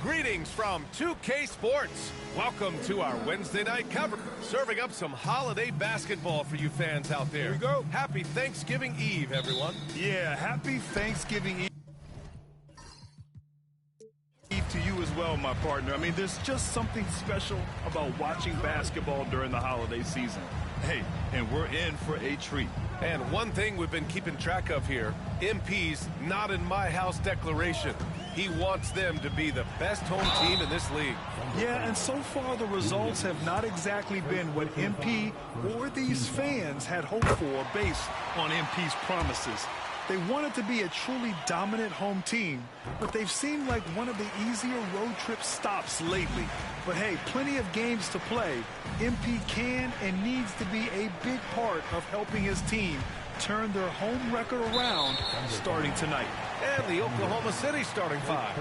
Greetings from 2K Sports. Welcome to our Wednesday night cover. Serving up some holiday basketball for you fans out there. Here we go. Happy Thanksgiving Eve, everyone. Yeah, happy Thanksgiving Eve to you as well, my partner. I mean, there's just something special about watching basketball during the holiday season. Hey, and we're in for a treat. And one thing we've been keeping track of here, MP's not in my house declaration. He wants them to be the best home team in this league. Yeah, and so far the results have not exactly been what MP or these fans had hoped for based on MP's promises. They wanted to be a truly dominant home team, but they've seemed like one of the easier road trip stops lately. But hey, plenty of games to play. MP can and needs to be a big part of helping his team turn their home record around starting tonight. And the Oklahoma City starting five.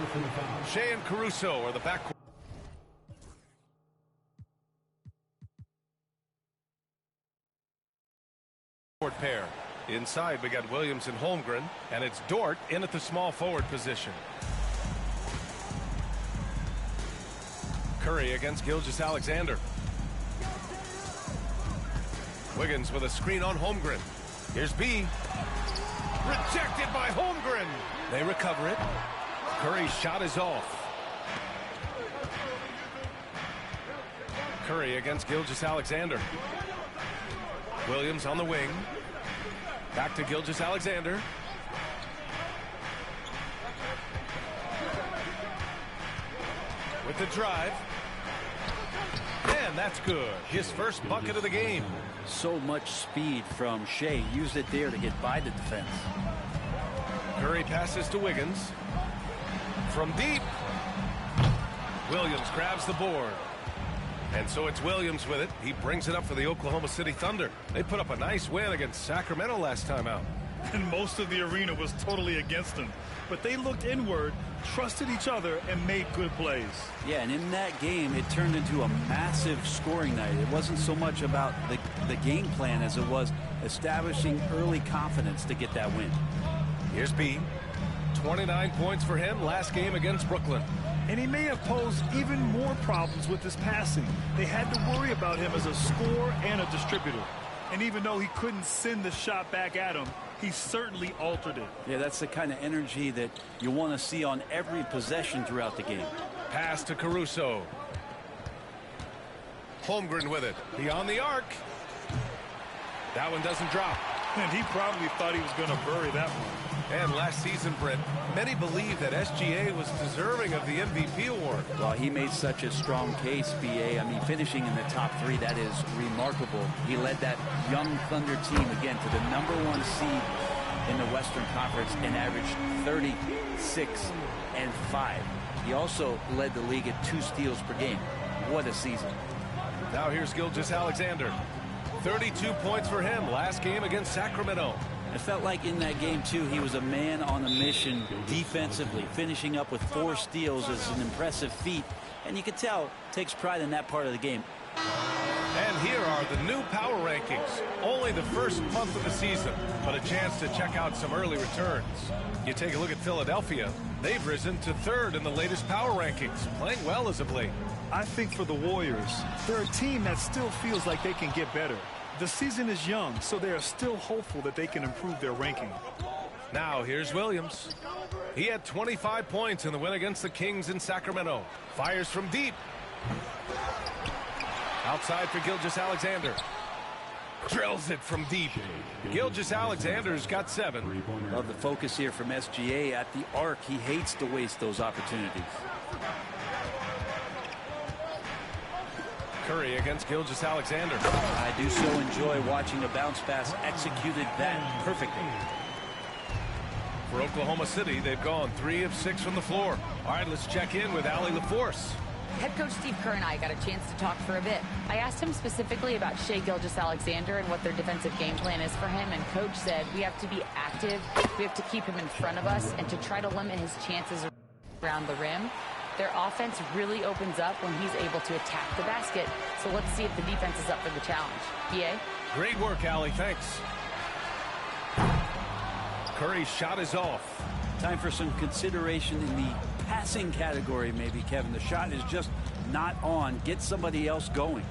Shea and Caruso are the backcourt pair. Inside, we got Williams and Holmgren, and it's Dort in at the small forward position. Curry against Gilgeous-Alexander. Wiggins with a screen on Holmgren. Here's B. Rejected by Holmgren. They recover it. Curry's shot is off. Curry against Gilgeous-Alexander. Williams on the wing. Back to Gilgeous-Alexander. With the drive. And that's good. His first bucket of the game. So much speed from Shea. Used it there to get by the defense. Curry passes to Wiggins. From deep. Williams grabs the board. And so it's Williams with it. He brings it up for the Oklahoma City Thunder. They put up a nice win against Sacramento last time out. And most of the arena was totally against them. But they looked inward, trusted each other, and made good plays. Yeah, and in that game, it turned into a massive scoring night. It wasn't so much about the game plan as it was establishing early confidence to get that win. Here's B. 29 points for him last game against Brooklyn. And he may have posed even more problems with his passing. They had to worry about him as a scorer and a distributor. And even though he couldn't send the shot back at him, he certainly altered it. Yeah, that's the kind of energy that you want to see on every possession throughout the game. Pass to Caruso. Holmgren with it. Beyond the arc. That one doesn't drop. And he probably thought he was going to bury that one. And last season, Brent, many believe that SGA was deserving of the MVP award. Well, he made such a strong case, BA. I mean, finishing in the top three, that is remarkable. He led that young Thunder team, again, to the #1 seed in the Western Conference and averaged 36 and 5. He also led the league at 2 steals per game. What a season. Now here's Gilgeous-Alexander. 32 points for him last game against Sacramento. It felt like in that game, too, he was a man on a mission defensively. Finishing up with 4 steals is an impressive feat. And you can tell, takes pride in that part of the game. And here are the new power rankings. Only the first month of the season, but a chance to check out some early returns. You take a look at Philadelphia. They've risen to 3rd in the latest power rankings, playing well as of late. I think for the Warriors, they're a team that still feels like they can get better. The season is young, so they are still hopeful that they can improve their ranking. Now here's Williams. He had 25 points in the win against the Kings in Sacramento. Fires from deep. Outside for Gilgeous-Alexander. Drills it from deep. Gilgeous-Alexander's got 7. Love the focus here from SGA at the arc. He hates to waste those opportunities. Curry against Gilgeous-Alexander. I do so enjoy watching a bounce pass executed that perfectly. For Oklahoma City, they've gone 3 of 6 from the floor. All right, let's check in with Allie LaForce. Head coach Steve Kerr and I got a chance to talk for a bit. I asked him specifically about Shai Gilgeous-Alexander and what their defensive game plan is for him, and coach said we have to be active, we have to keep him in front of us, and to try to limit his chances around the rim. Their offense really opens up when he's able to attack the basket, so let's see if the defense is up for the challenge. PA? Great work, Allie. Thanks. Curry's shot is off. Time for some consideration in the passing category, maybe, Kevin. The shot is just not on. Get somebody else going.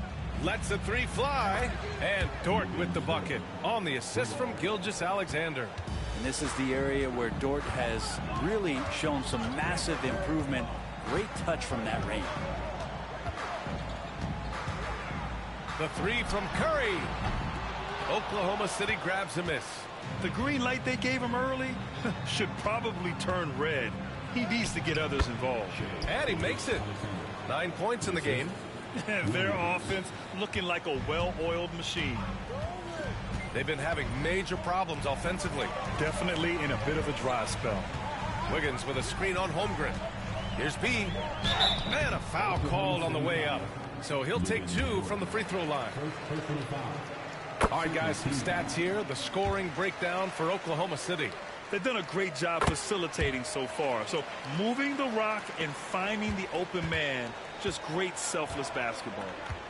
Lets the 3 fly. And Dort with the bucket on the assist from Gilgeous-Alexander. And this is the area where Dort has really shown some massive improvement. Great touch from that range. The 3 from Curry. Oklahoma City grabs a miss. The green light they gave him early should probably turn red. He needs to get others involved. And he makes it. 9 points in the game. Their offense looking like a well-oiled machine. They've been having major problems offensively. Definitely in a bit of a dry spell. Wiggins with a screen on Holmgren. Here's B. And a foul called on the way up. So he'll take 2 from the free throw line. All right, guys, some stats here. The scoring breakdown for Oklahoma City. They've done a great job facilitating so far. So moving the rock and finding the open man, just great selfless basketball.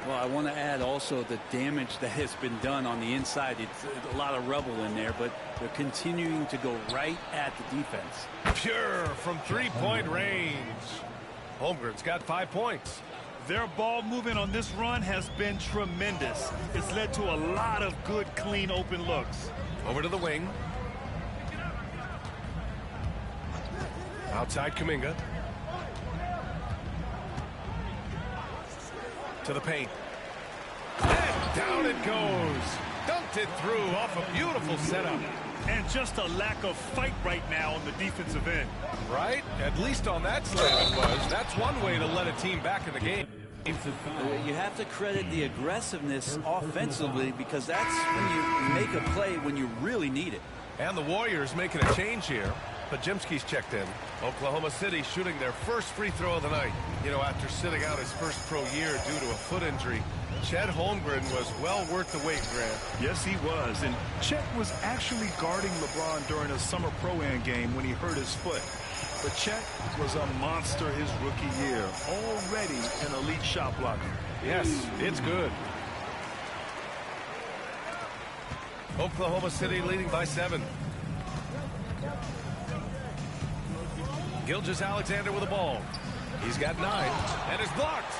Well, I want to add also the damage that has been done on the inside. It's a lot of rubble in there, but they're continuing to go right at the defense. Pure from three-point range. Holmgren's got 5 points. Their ball movement on this run has been tremendous. It's led to a lot of good, clean, open looks. Over to the wing. Outside Kuminga. To the paint. And down it goes. Dunked it through off a beautiful setup. And just a lack of fight right now on the defensive end. Right? At least on that slant it was. That's one way to let a team back in the game. You have to credit the aggressiveness offensively, because that's when you make a play when you really need it. And the Warriors making a change here. Pajimski's checked in. Oklahoma City shooting their first free throw of the night. You know, after sitting out his first pro year due to a foot injury, Chet Holmgren was well worth the wait, Grant. Yes, he was. And Chet was actually guarding LeBron during a summer pro-am game when he hurt his foot. But Chet was a monster his rookie year. Already an elite shot blocker. Yes, it's good. Oklahoma City leading by 7. Gilgeous-Alexander with the ball. He's got 9 and is blocked.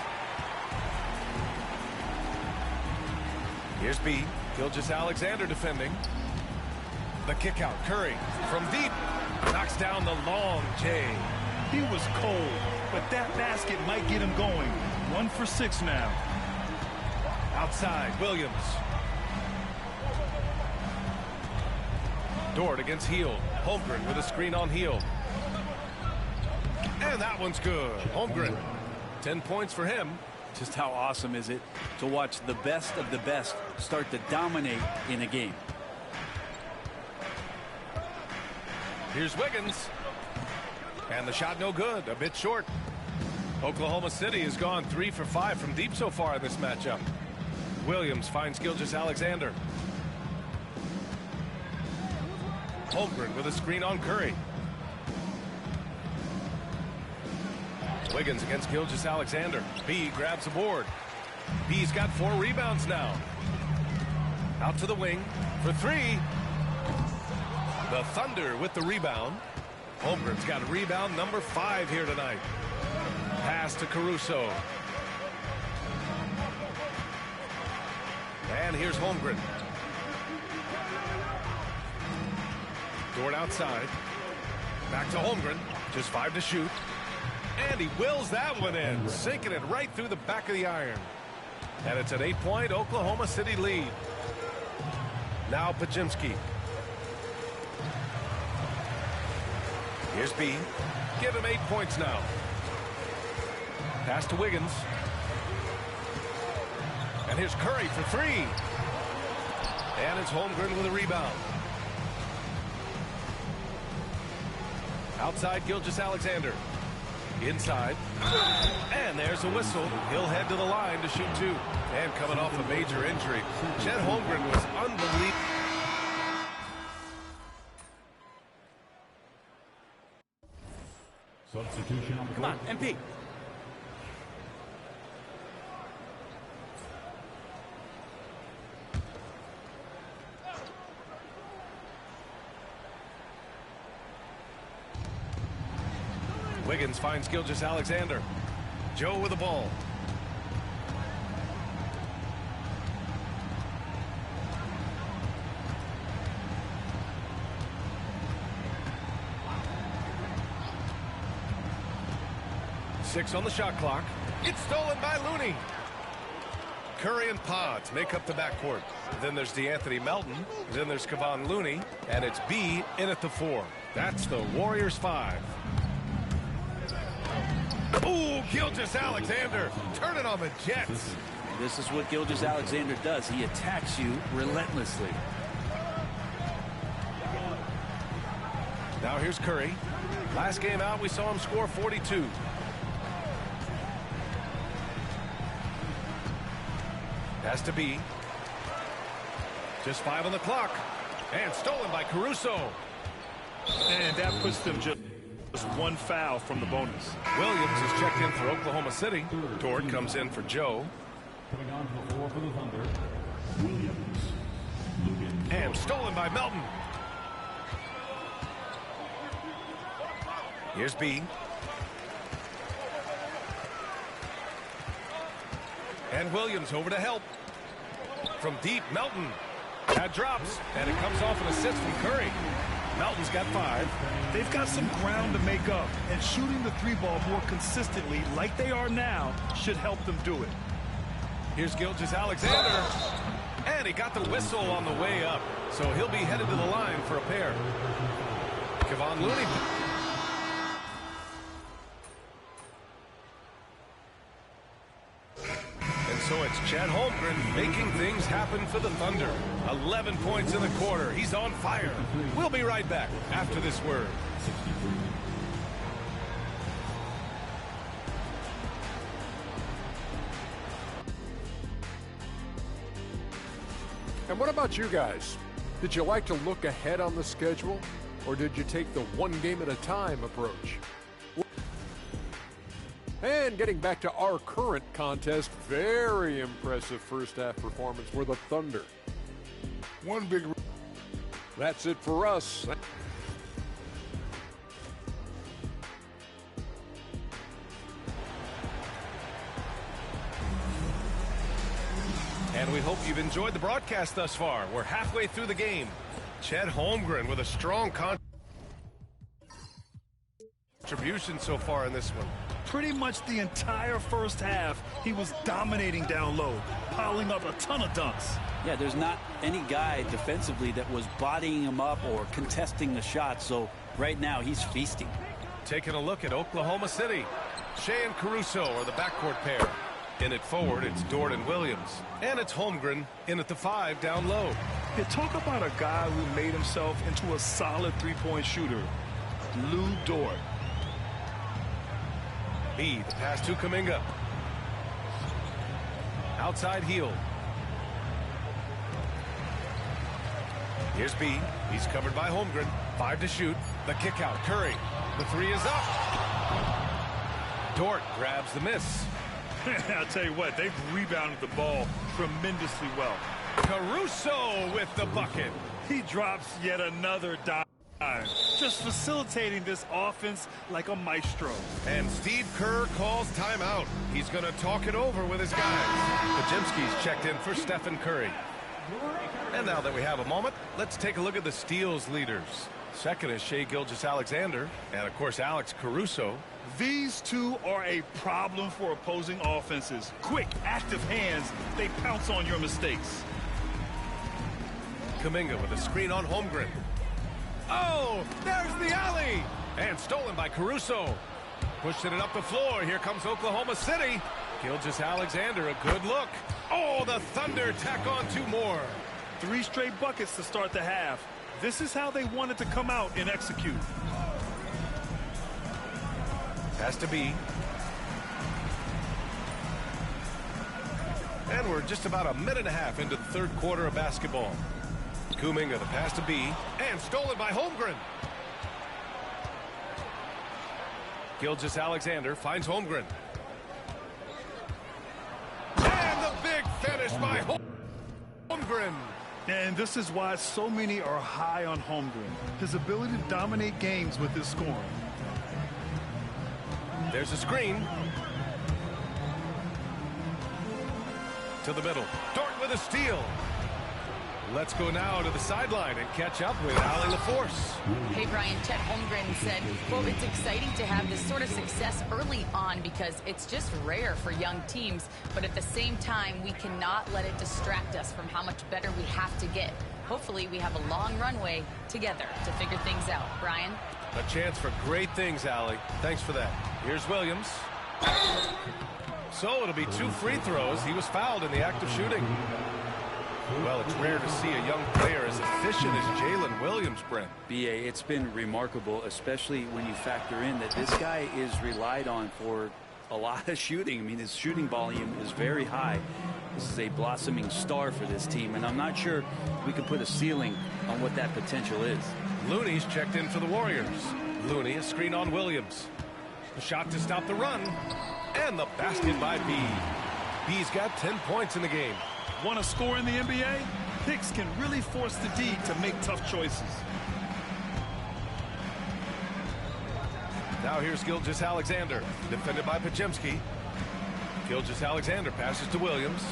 Here's B. Gilgeous-Alexander defending. The kick out. Curry from deep. Knocks down the long J. He was cold, but that basket might get him going. 1 for 6 now. Outside, Williams. Dort against Hield. Holmgren with a screen on Hield. And that one's good. Holmgren, 10 points for him. Just how awesome is it to watch the best of the best start to dominate in a game. Here's Wiggins. And the shot no good, a bit short. Oklahoma City has gone 3 for 5 from deep so far in this matchup. Williams finds Gilgeous-Alexander. Holmgren with a screen on Curry. Wiggins against Gilgeous-Alexander. B grabs the board. B's got 4 rebounds now. Out to the wing for 3. The Thunder with the rebound. Holmgren's got rebound number 5 here tonight. Pass to Caruso. And here's Holmgren. Dort outside. Back to Holmgren. Just 5 to shoot. And he wills that one in, sinking it right through the back of the iron. And it's an 8-point Oklahoma City lead. Now Pajimski. Here's B. Give him 8 points now. Pass to Wiggins. And here's Curry for 3. And it's Holmgren with a rebound. Outside Gilgeous-Alexander. Inside. And there's a whistle. He'll head to the line to shoot 2. And coming off a major injury, Chet Holmgren was unbelievable. Substitution on the Come on, MP. Wiggins finds Gilgeous-Alexander. Joe with the ball. Six on the shot clock. It's stolen by Looney. Curry and Pods make up the backcourt. Then there's DeAnthony Melton. Then there's Kevon Looney. And it's B in at the 4. That's the Warriors 5. Ooh, Gilgeous-Alexander turning on the Jets. This is what Gilgeous-Alexander does. He attacks you relentlessly. Now here's Curry. Last game out, we saw him score 42. Has to be. Just 5 on the clock. And stolen by Caruso. And that puts them just 1 foul from the bonus. Williams is checked in for Oklahoma City. Dort comes in for Joe. Coming on to the floor for the Thunder, Williams. And stolen by Melton. Here's B. And Williams over to help. From deep, Melton. That drops, and it comes off an assist from Curry. Melton's got 5. They've got some ground to make up, and shooting the 3-ball more consistently like they are now should help them do it. Here's Gilgeous-Alexander. And he got the whistle on the way up, so he'll be headed to the line for a pair. Kevon Looney. So it's Chet Holmgren making things happen for the Thunder. 11 points in the quarter. He's on fire. We'll be right back after this word. And what about you guys? Did you like to look ahead on the schedule, or did you take the one game at a time approach? And getting back to our current contest, very impressive first half performance for the Thunder. One big. That's it for us. And we hope you've enjoyed the broadcast thus far. We're halfway through the game. Chet Holmgren with a strong contribution so far in this one. Pretty much the entire first half, he was dominating down low, piling up a ton of dunks. Yeah, there's not any guy defensively that was bodying him up or contesting the shot, so right now he's feasting. Taking a look at Oklahoma City. Shea and Caruso are the backcourt pair. In it forward, it's Dort and Williams. And it's Holmgren in at the 5 down low. You talk about a guy who made himself into a solid 3-point shooter. Lou Dort. B, the pass to Kuminga. Outside heel. Here's B. He's covered by Holmgren. 5 to shoot. The kick out. Curry. The 3 is up. Dort grabs the miss. I'll tell you what, they've rebounded the ball tremendously well. Caruso with the bucket. He drops yet another dime. Just facilitating this offense like a maestro. And Steve Kerr calls timeout. He's going to talk it over with his guys. Pajimski's checked in for Stephen Curry. And now that we have a moment, let's take a look at the steals leaders. Second is Shea Gilgeous-Alexander, and of course Alex Caruso. These two are a problem for opposing offenses. Quick, active hands, they pounce on your mistakes. Kuminga with a screen on Holmgren. Oh, there's the alley. And stolen by Caruso. Pushing it up the floor. Here comes Oklahoma City. Gilgeous-Alexander, a good look. Oh, the Thunder tack on 2 more. 3 straight buckets to start the half. This is how they wanted to come out and execute. Has to be. And we're just about a minute and a half into the 3rd quarter of basketball. Kuminga, the pass to B, and stolen by Holmgren. Gilgeous-Alexander finds Holmgren. And the big finish by Holmgren. And this is why so many are high on Holmgren. His ability to dominate games with his scoring. There's a screen. To the middle. Dort with a steal. Let's go now to the sideline and catch up with Allie LaForce. Hey, Brian, Chet Holmgren said, well, it's exciting to have this sort of success early on because it's just rare for young teams. But at the same time, we cannot let it distract us from how much better we have to get. Hopefully, we have a long runway together to figure things out. Brian? A chance for great things, Allie. Thanks for that. Here's Williams. So it'll be 2 free throws. He was fouled in the act of shooting. Well, it's rare to see a young player as efficient as Jalen Williams, Brent. B.A., it's been remarkable, especially when you factor in that this guy is relied on for a lot of shooting. I mean, his shooting volume is very high. This is a blossoming star for this team, and I'm not sure we can put a ceiling on what that potential is. Looney's checked in for the Warriors. Looney, a screen on Williams. The shot to stop the run, and the basket by B. B's got 10 points in the game. Want to score in the NBA? Picks can really force the D to make tough choices. Now here's Gilgeous-Alexander, defended by Podziemski. Gilgeous-Alexander passes to Williams.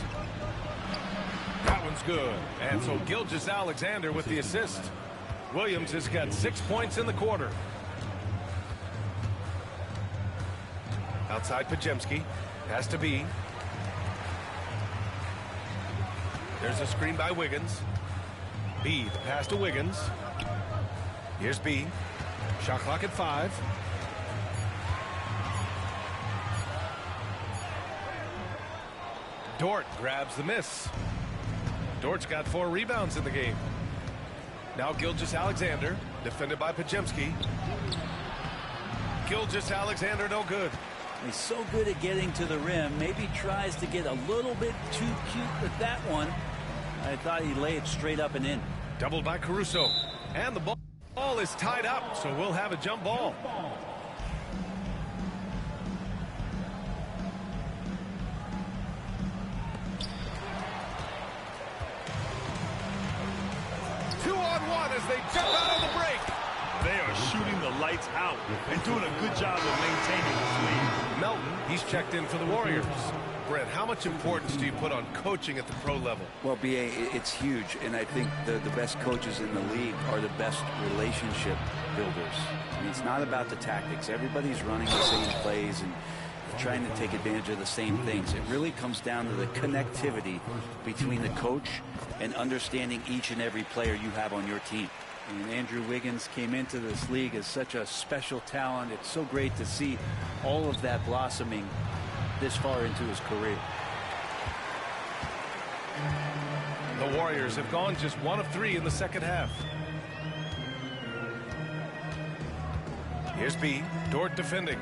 That one's good. And so Gilgeous-Alexander with the assist. Williams has got 6 points in the quarter. Outside Podziemski. Pass to B. There's a screen by Wiggins. B, the pass to Wiggins. Here's B. Shot clock at 5. Dort grabs the miss. Dort's got 4 rebounds in the game. Now Gilgeous-Alexander, defended by Podziemski. Gilgeous-Alexander, no good. He's so good at getting to the rim. Maybe tries to get a little bit too cute with that one. I thought he'd lay it straight up and in. Doubled by Caruso. And the ball is tied up, so we'll have a jump ball. Two-on-one as they jump out on the break. They are shooting the lights out and doing a good job of maintaining this lead. Melton, he's checked in for the Warriors. Brent, how much importance do you put on coaching at the pro level? Well, B.A., it's huge, and I think the best coaches in the league are the best relationship builders. I mean, it's not about the tactics. Everybody's running the same plays and trying to take advantage of the same things. It really comes down to the connectivity between the coach and understanding each and every player you have on your team. And Andrew Wiggins came into this league as such a special talent. It's so great to see all of that blossoming this far into his career. The Warriors have gone just 1 of 3 in the second half. Here's B. Dort defending.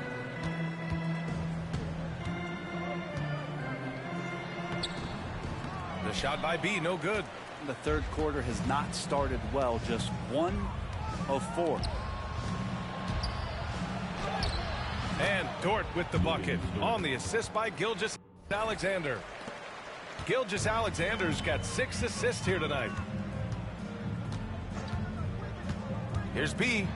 The shot by B, no good. The third quarter has not started well, just 1 of 4. And Dort with the bucket on the assist by Gilgeous-Alexander. Gilgeous-Alexander's got 6 assists here tonight. Here's B.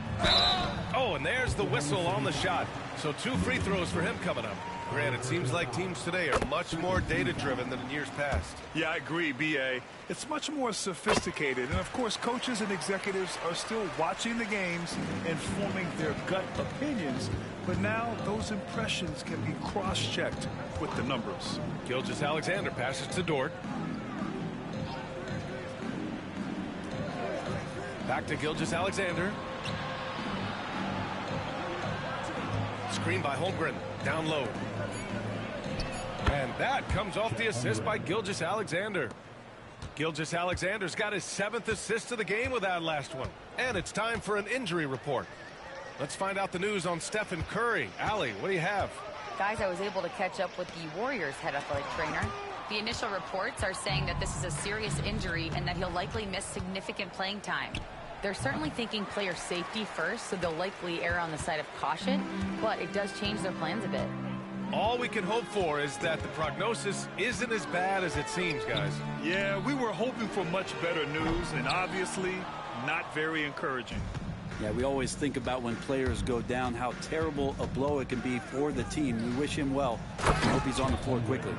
Oh, and there's the whistle on the shot. So 2 free throws for him coming up. Grant, it seems like teams today are much more data-driven than in years past. Yeah, I agree, B.A. It's much more sophisticated. And, of course, coaches and executives are still watching the games and forming their gut opinions. But now those impressions can be cross-checked with the numbers. Gilgeous-Alexander passes to Dort. Back to Gilgeous-Alexander. Screen by Holmgren. Down low. And that comes off the assist by Gilgeous-Alexander. Gilgeous-Alexander's got his 7th assist of the game with that last one. And it's time for an injury report. Let's find out the news on Stephen Curry. Allie, what do you have? Guys, I was able to catch up with the Warriors head athletic trainer. The initial reports are saying that this is a serious injury and that he'll likely miss significant playing time. They're certainly thinking player safety first, so they'll likely err on the side of caution, but it does change their plans a bit. All we can hope for is that the prognosis isn't as bad as it seems, guys. Yeah, we were hoping for much better news, and obviously not very encouraging. Yeah, we always think about when players go down, how terrible a blow it can be for the team. We wish him well. I hope he's on the floor quickly.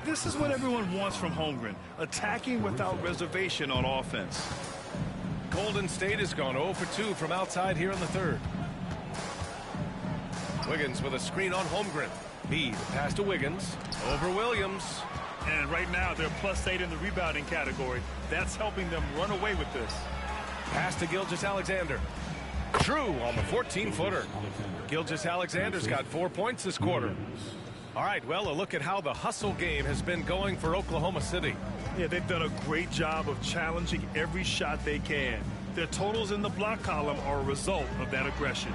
This is what everyone wants from Holmgren, attacking without reservation on offense. Golden State has gone 0 for 2 from outside here in the third. Wiggins with a screen on Holmgren. B, the pass to Wiggins. Over Williams. And right now, they're +8 in the rebounding category. That's helping them run away with this. Pass to Gilgeous-Alexander. True on the 14-footer. Gilgeous-Alexander's got 4 points this quarter. All right, well, a look at how the hustle game has been going for Oklahoma City. Yeah, they've done a great job of challenging every shot they can. Their totals in the block column are a result of that aggression.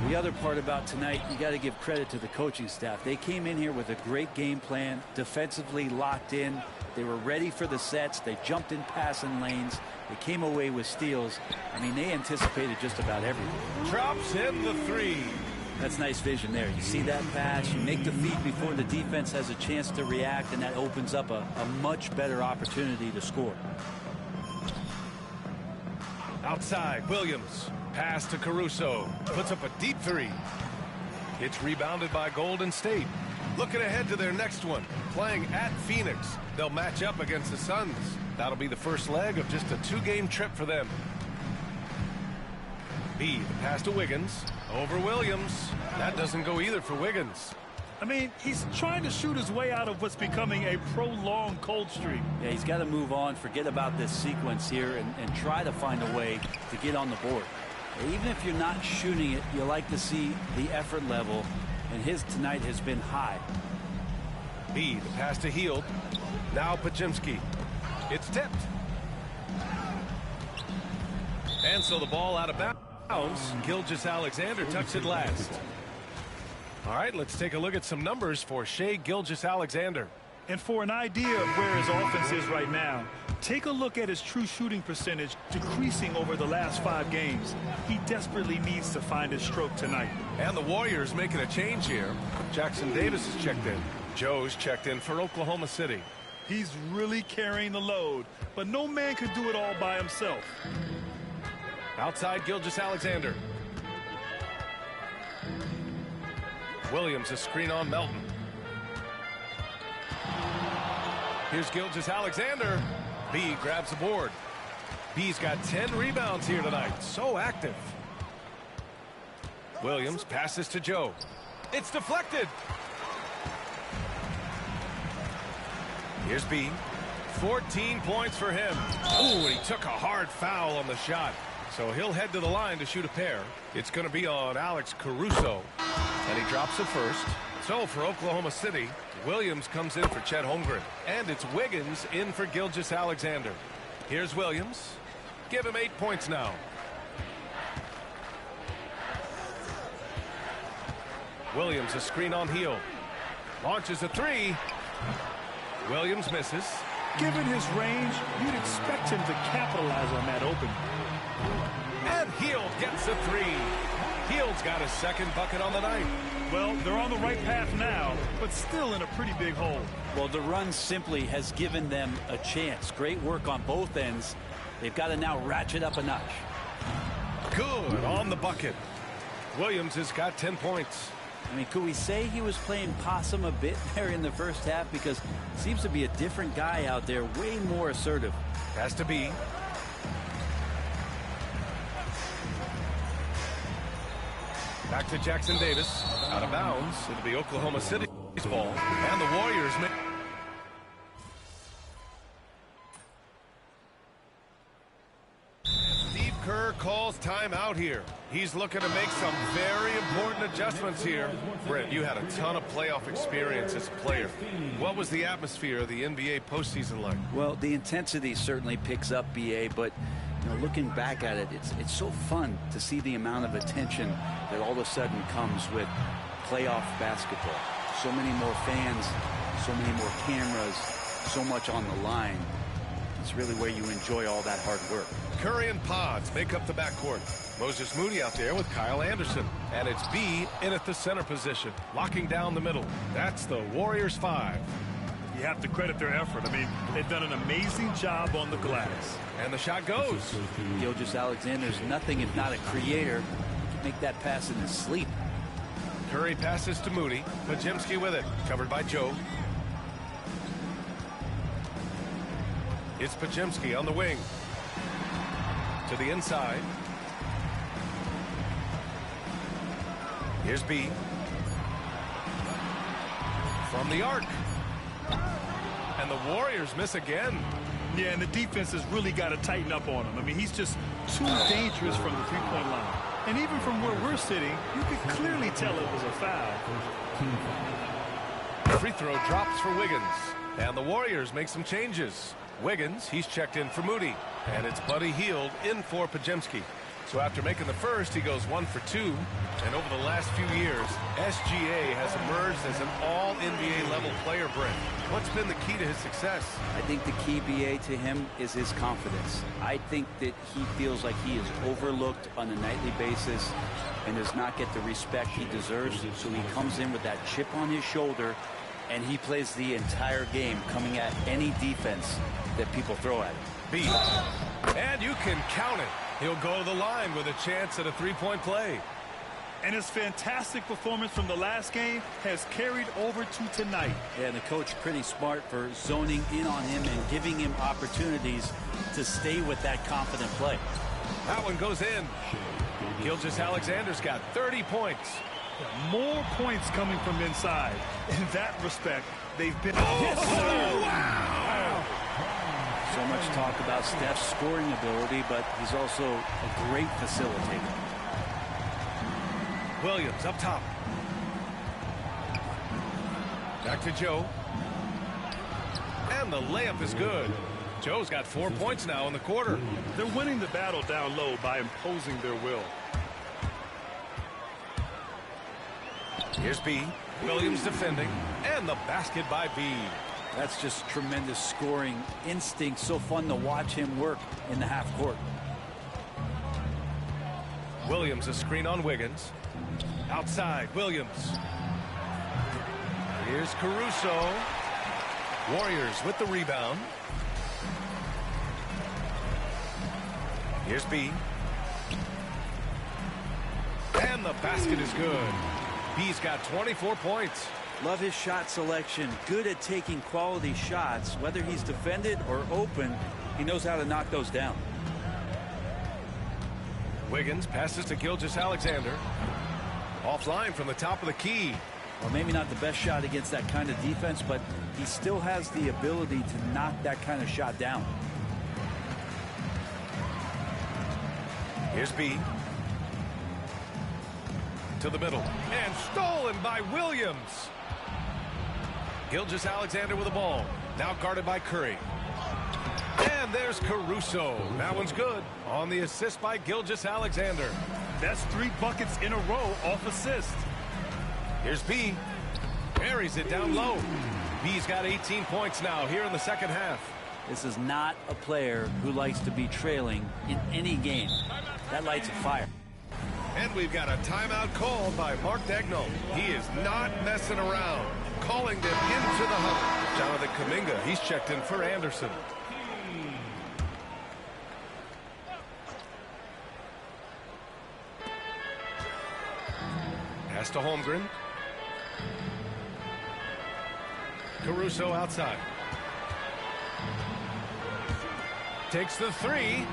The other part about tonight, you got to give credit to the coaching staff. They came in here with a great game plan, defensively locked in. They were ready for the sets. They jumped in passing lanes. They came away with steals. I mean, they anticipated just about everything. Drops in the 3. That's nice vision there. You see that pass, you make the feed before the defense has a chance to react, and that opens up a much better opportunity to score. Outside, Williams. Pass to Caruso. Puts up a deep 3. It's rebounded by Golden State. Looking ahead to their next one. Playing at Phoenix. They'll match up against the Suns. That'll be the first leg of just a 2-game trip for them. B, the pass to Wiggins. Over Williams. That doesn't go either for Wiggins. I mean, he's trying to shoot his way out of what's becoming a prolonged cold streak. Yeah, he's got to move on, forget about this sequence here, and try to find a way to get on the board. Even if you're not shooting it, you like to see the effort level, and his tonight has been high. B, the pass to Hield. Now Pajimski. It's tipped. And so the ball out of bounds. Gilgeous-Alexander tucks it last. All right, let's take a look at some numbers for Shai Gilgeous-Alexander. And for an idea of where his offense is right now, take a look at his true shooting percentage decreasing over the last 5 games. He desperately needs to find his stroke tonight. And the Warriors making a change here. Jackson Davis is checked in. Joe's checked in for Oklahoma City. He's really carrying the load, but no man could do it all by himself. Outside Gilgeous-Alexander. Williams, a screen on Melton. Here's Gilgeous-Alexander. B grabs the board. B's got 10 rebounds here tonight. So active. Williams passes to Joe. It's deflected. Here's B. 14 points for him. Ooh, and he took a hard foul on the shot. So he'll head to the line to shoot a pair. It's going to be on Alex Caruso. And he drops it first. So for Oklahoma City, Williams comes in for Chet Holmgren. And it's Wiggins in for Gilgeous-Alexander. Here's Williams. Give him 8 points now. Williams, a screen on Hield. Launches a 3. Williams misses. Given his range, you'd expect him to capitalize on that opening. And Hield gets a 3. Hield's got his second bucket on the night. Well, they're on the right path now, but still in a pretty big hole. Well, the run simply has given them a chance. Great work on both ends. They've got to now ratchet up a notch. Good on the bucket. Williams has got 10 points. I mean, could we say he was playing possum a bit there in the first half? Because seems to be a different guy out there, way more assertive. Has to be. Back to Jackson Davis. Out of bounds. It'll be Oklahoma City's ball. And the Warriors make... Steve Kerr calls timeout here. He's looking to make some very important adjustments here. Brent, you had a ton of playoff experience as a player. What was the atmosphere of the NBA postseason like? Well, the intensity certainly picks up, BA, but you know, looking back at it, it's so fun to see the amount of attention that all of a sudden comes with playoff basketball. So many more fans, so many more cameras, so much on the line. It's really where you enjoy all that hard work. Curry and Pods make up the backcourt. Moses Moody out there with Kyle Anderson. And it's B in at the center position, locking down the middle. That's the Warriors 5. You have to credit their effort. I mean, they've done an amazing job on the glass. And the shot goes. Gilgeous-Alexander's nothing if not a creator. He can make that pass in his sleep. Curry passes to Moody. Podziemski with it, covered by Joe. It's Podziemski on the wing. To the inside. Here's B. From the arc. And the Warriors miss again. Yeah, and the defense has really got to tighten up on him. I mean, he's just too dangerous from the three-point line. And even from where we're sitting, you can clearly tell it was a foul. Free throw drops for Wiggins. And the Warriors make some changes. Wiggins, he's checked in for Moody. And it's Buddy Hield in for Podziemski. So after making the first, he goes 1 for 2. And over the last few years, SGA has emerged as an all-NBA level player, Brent. What's been the key to his success? I think the key, BA, to him is his confidence. I think that he feels like he is overlooked on a nightly basis and does not get the respect he deserves. So he comes in with that chip on his shoulder, and he plays the entire game coming at any defense that people throw at him. B. And you can count it. He'll go to the line with a chance at a three-point play. And his fantastic performance from the last game has carried over to tonight. Yeah, and the coach pretty smart for zoning in on him and giving him opportunities to stay with that confident play. That one goes in. Gilgeous-Alexander's got 30 points. More points coming from inside. In that respect, they've been... Wow! So much talk about Steph's scoring ability, but he's also a great facilitator. Williams up top. Back to Joe. And the layup is good. Joe's got 4 points now in the quarter. They're winning the battle down low by imposing their will. Here's B. Williams defending. And the basket by B. That's just tremendous scoring instinct. So fun to watch him work in the half court. Williams a screen on Wiggins. Outside, Williams. Here's Caruso. Warriors with the rebound. Here's B. And the basket is good. B's got 24 points. Love his shot selection. Good at taking quality shots. Whether he's defended or open, he knows how to knock those down. Wiggins passes to Gilgeous-Alexander. Offline from the top of the key. Well, maybe not the best shot against that kind of defense, but he still has the ability to knock that kind of shot down. Here's B. To the middle. And stolen by Williams. Gilgeous-Alexander with the ball. Now guarded by Curry. And there's Caruso. That one's good. On the assist by Gilgeous-Alexander. That's 3 buckets in a row off assist. Here's B. Carries it down low. B's got 18 points now here in the second half. This is not a player who likes to be trailing in any game. That lights a fire. And we've got a timeout called by Mark Daigneault. He is not messing around. Calling them into the huddle. Jonathan Kuminga, he's checked in for Anderson. Pass to Holmgren. Caruso outside. Takes the 3.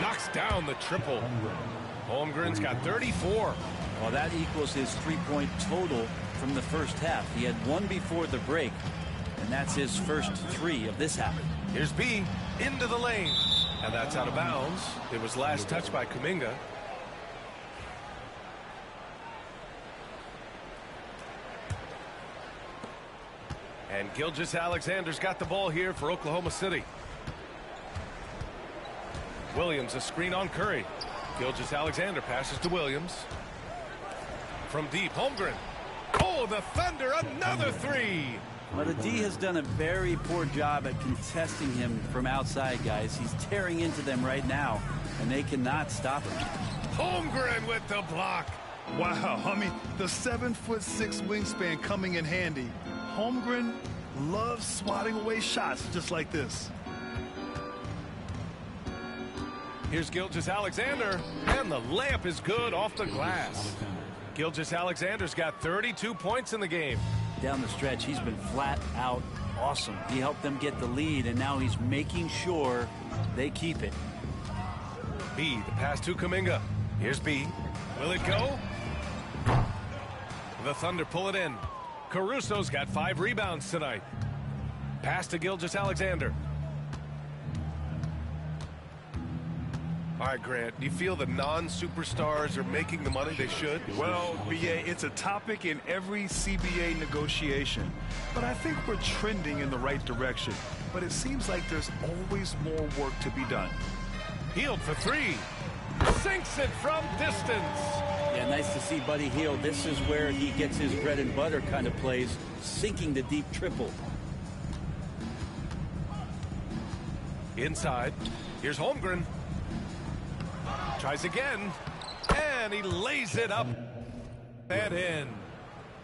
Knocks down the triple. Holmgren's got 34. Well, that equals his 3-point total from the first half. He had 1 before the break, and that's his first 3 of this half. Here's B into the lane. And that's out of bounds. It was last touched by Kuminga. And Gilgeous-Alexander's got the ball here for Oklahoma City. Williams, a screen on Curry. Gilgeous-Alexander passes to Williams. From deep, Holmgren. Oh, the Thunder, another three. Well, the D has done a very poor job at contesting him from outside, guys. He's tearing into them right now, and they cannot stop him. Holmgren with the block. Wow, I mean, the 7'6" wingspan coming in handy. Holmgren loves swatting away shots just like this. Here's Gilgeous-Alexander, and the layup is good off the glass. Gilgeous-Alexander's got 32 points in the game. Down the stretch, he's been flat out awesome. He helped them get the lead, and now he's making sure they keep it. B, the pass to Kuminga. Here's B. Will it go? The Thunder pull it in. Caruso's got 5 rebounds tonight. Pass to Gilgeous-Alexander. All right, Grant, do you feel the non-superstars are making the money they should? Well, BA, it's a topic in every CBA negotiation. But I think we're trending in the right direction. But it seems like there's always more work to be done. Hield for 3. Sinks it from distance. Yeah, nice to see Buddy Hield. This is where he gets his bread and butter kind of plays, sinking the deep triple. Inside. Here's Holmgren. Tries again, and he lays it up and in.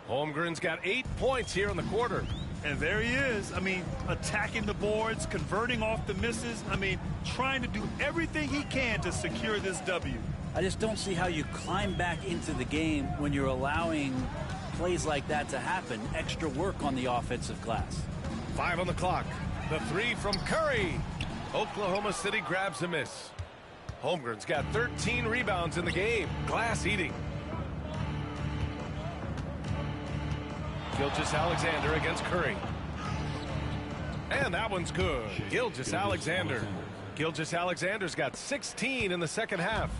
Holmgren's got 8 points here in the quarter. And there he is. I mean, attacking the boards, converting off the misses. I mean, trying to do everything he can to secure this W. I just don't see how you climb back into the game when you're allowing plays like that to happen. Extra work on the offensive glass. 5 on the clock. The 3 from Curry. Oklahoma City grabs a miss. Holmgren's got 13 rebounds in the game. Glass eating. Gilgeous-Alexander against Curry. And that one's good. Gilgeous-Alexander. Gilgeous-Alexander's got 16 in the second half.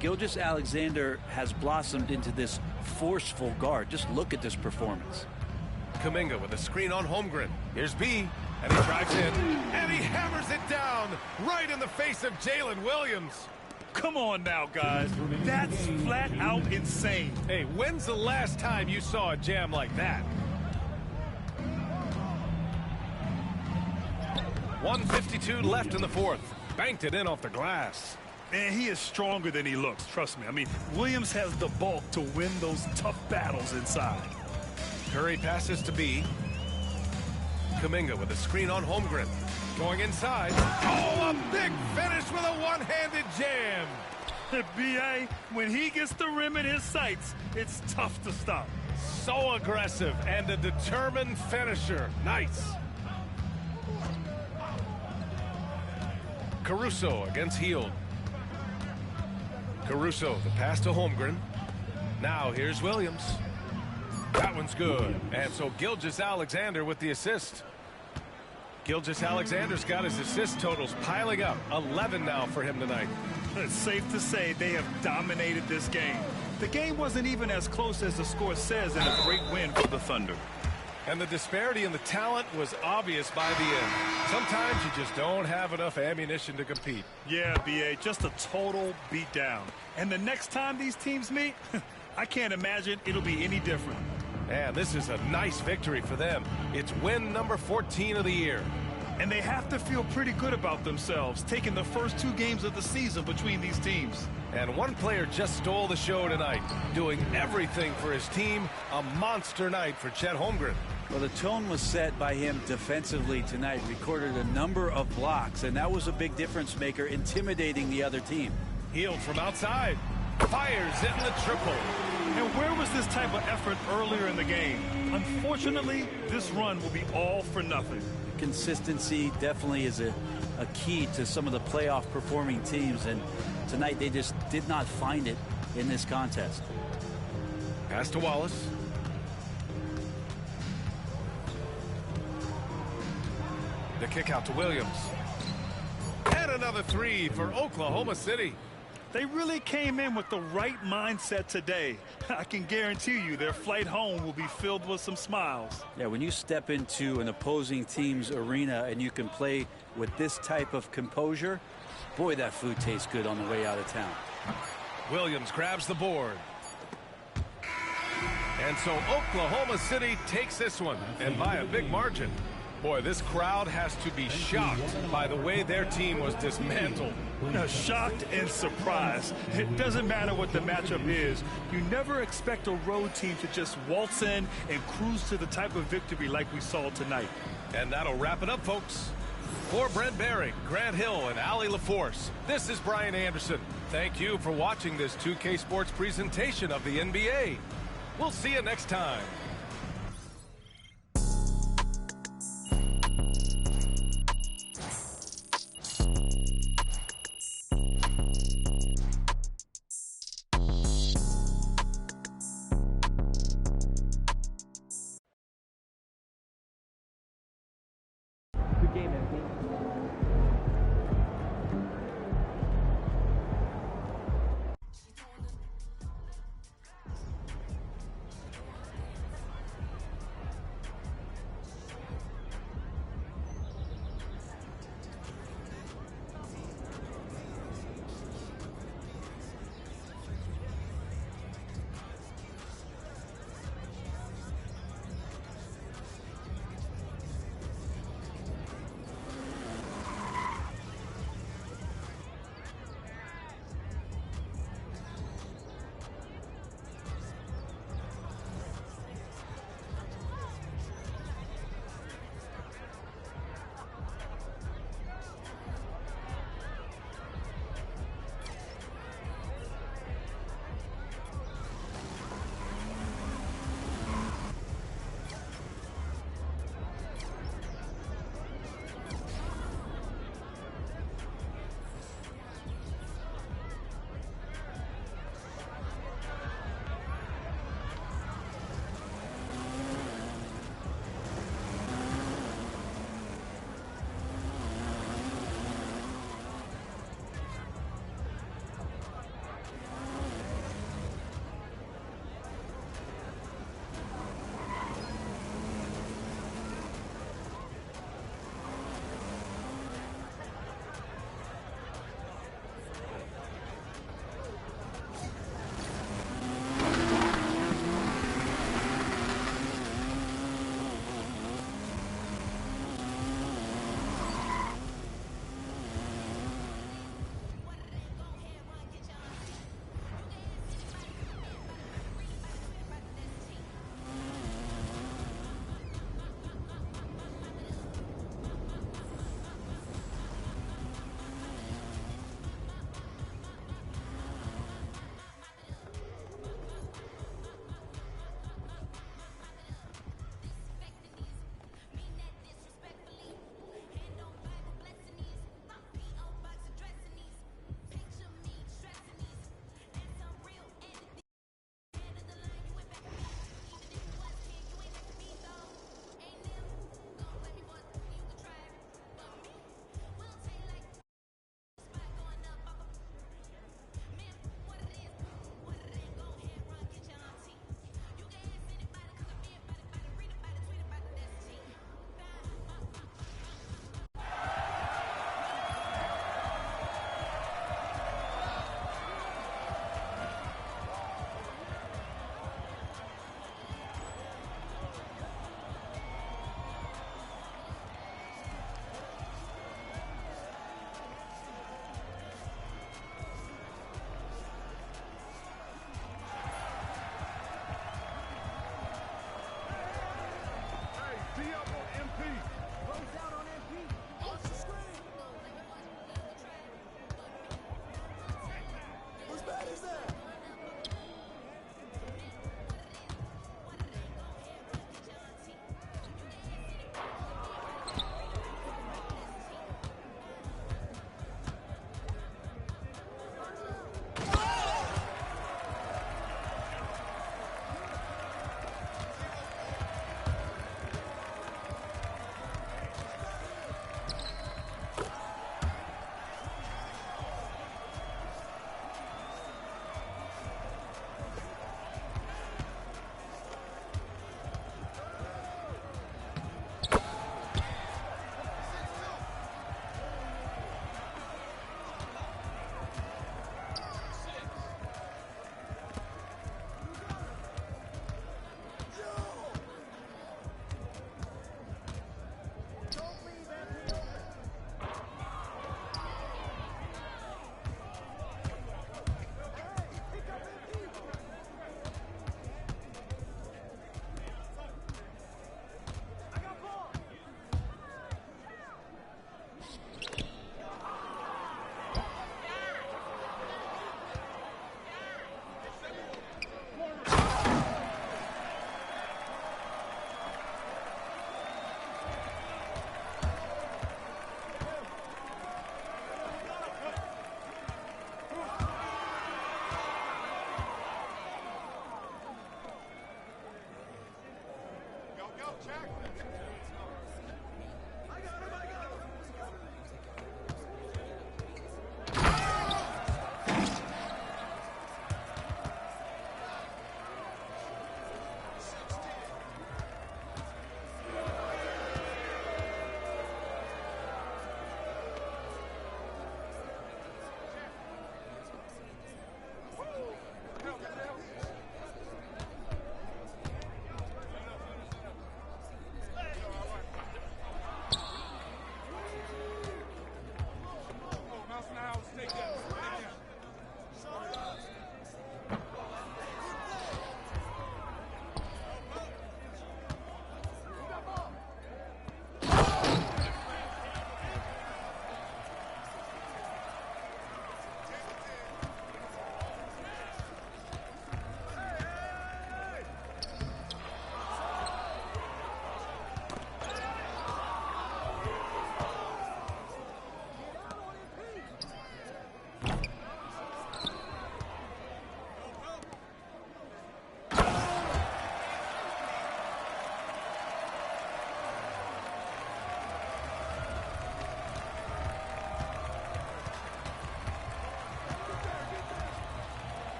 Gilgeous-Alexander has blossomed into this forceful guard. Just look at this performance. Kuminga with a screen on Holmgren. Here's B. And he drives in, and he hammers it down right in the face of Jalen Williams. Come on now, guys. That's flat out insane. Hey, when's the last time you saw a jam like that? 1:52 left in the fourth. Banked it in off the glass. Man, he is stronger than he looks, trust me. I mean, Williams has the bulk to win those tough battles inside. Curry passes to B. Kuminga with a screen on Holmgren. Going inside. Oh, a big finish with a one-handed jam. B.A., when he gets the rim in his sights, it's tough to stop. So aggressive and a determined finisher. Nice. Caruso against Hield. Caruso, the pass to Holmgren. Now here's Williams. That one's good. And so Gilgeous-Alexander with the assist. Gilgeous-Alexander's got his assist totals piling up. 11 now for him tonight. It's safe to say they have dominated this game. The game wasn't even as close as the score says, and a great win for the Thunder. And the disparity in the talent was obvious by the end. Sometimes you just don't have enough ammunition to compete. Yeah, B.A., just a total beatdown. And the next time these teams meet, I can't imagine it'll be any different. And this is a nice victory for them. It's win number 14 of the year. And they have to feel pretty good about themselves, taking the first 2 games of the season between these teams. And one player just stole the show tonight, doing everything for his team. A monster night for Chet Holmgren. Well, the tone was set by him defensively tonight. Recorded a number of blocks, and that was a big difference maker, intimidating the other team. Hield from outside. Fires in the triple. And where was this type of effort earlier in the game? Unfortunately, this run will be all for nothing. Consistency definitely is a key to some of the playoff performing teams, and tonight they just did not find it in this contest. Pass to Wallace. The kick out to Williams. And another on the three for Oklahoma City. They really came in with the right mindset today. I can guarantee you their flight home will be filled with some smiles. Yeah, when you step into an opposing team's arena and you can play with this type of composure, boy, that food tastes good on the way out of town. Williams grabs the board. And so Oklahoma City takes this one, and by a big margin. Boy, this crowd has to be shocked by the way their team was dismantled. Shocked and surprised. It doesn't matter what the matchup is. You never expect a road team to just waltz in and cruise to the type of victory like we saw tonight. And that'll wrap it up, folks. For Brent Behring, Grant Hill, and Allie LaForce, this is Brian Anderson. Thank you for watching this 2K Sports presentation of the NBA. We'll see you next time. Good game, MVP.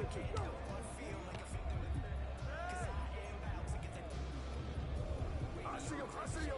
I see him. I see him.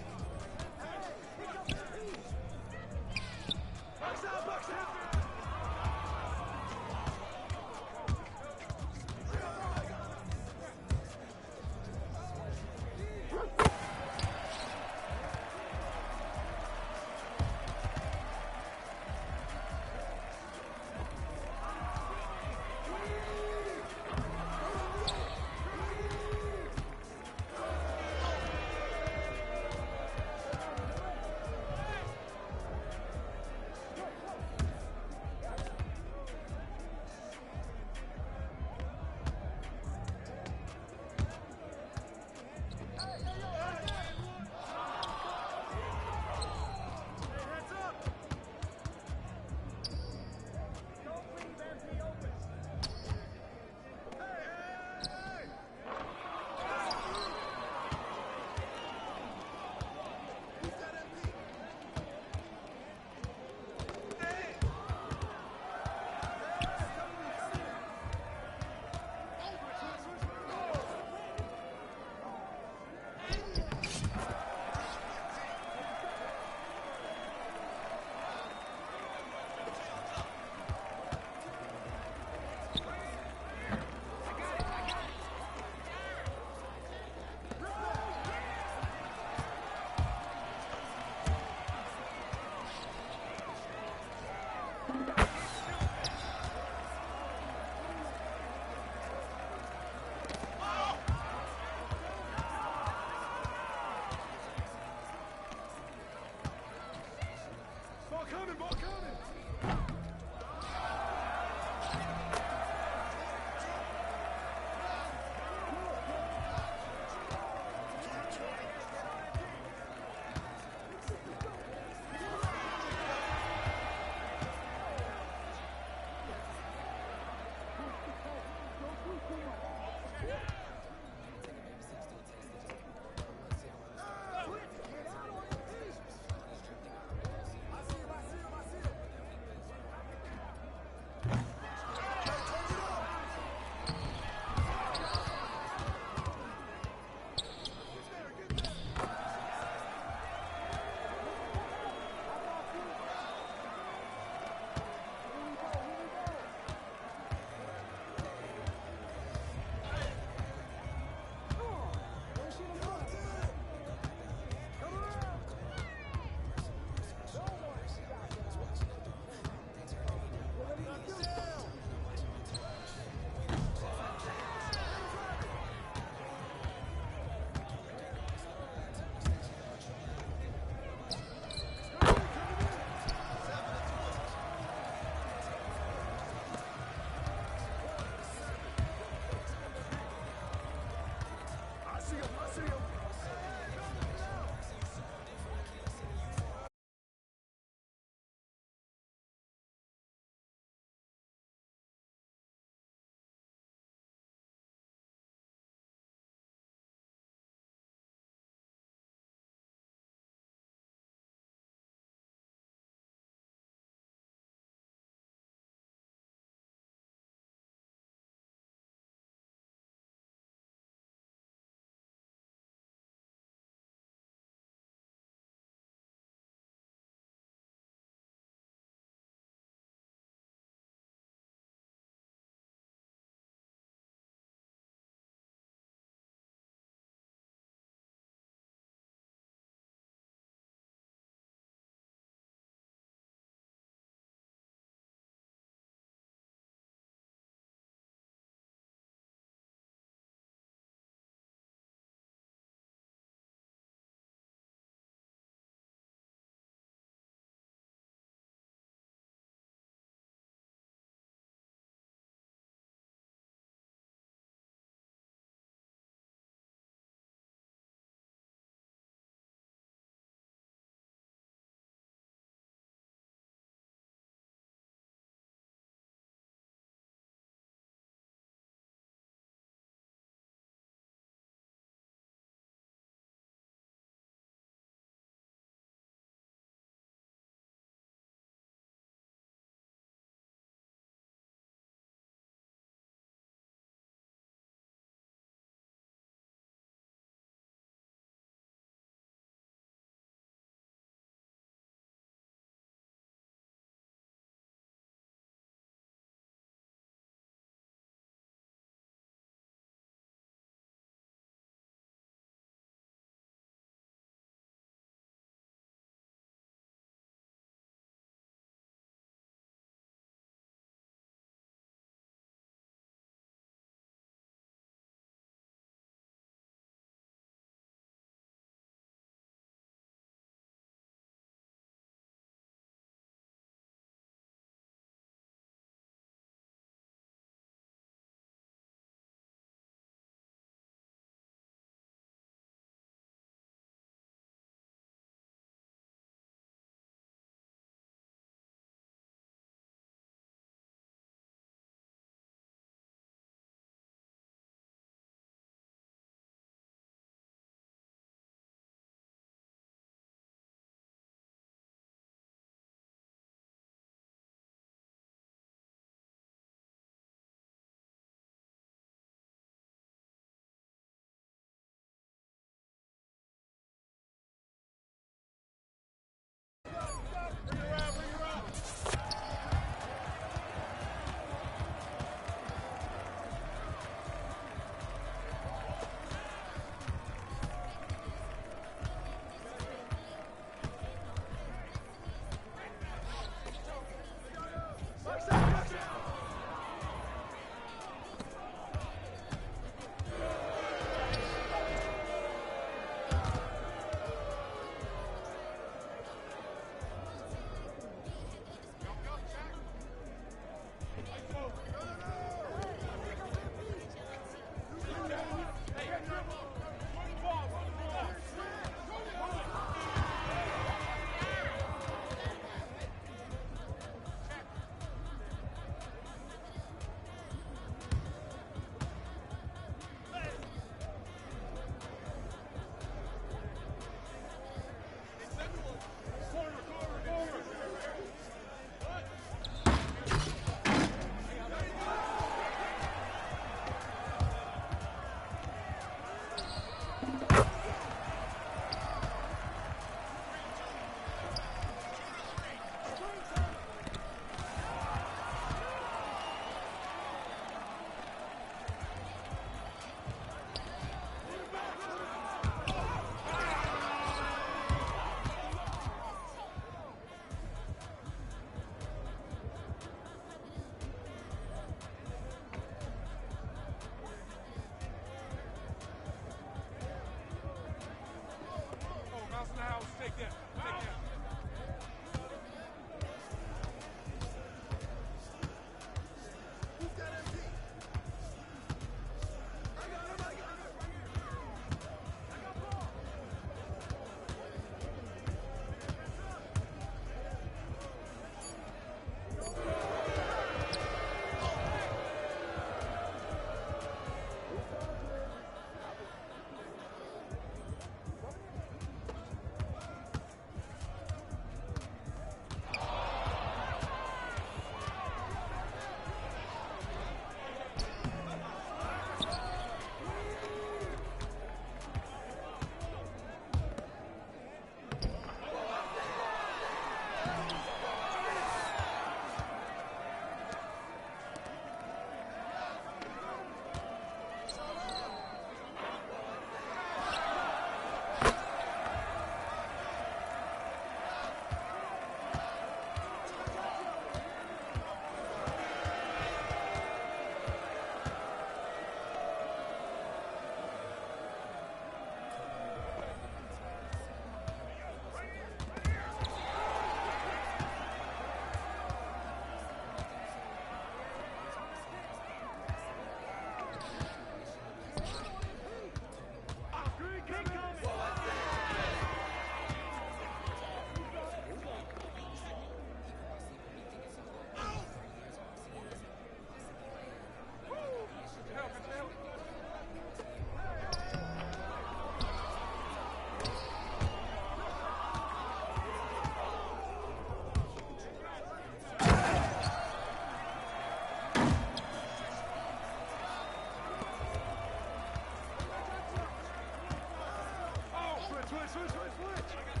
Switch.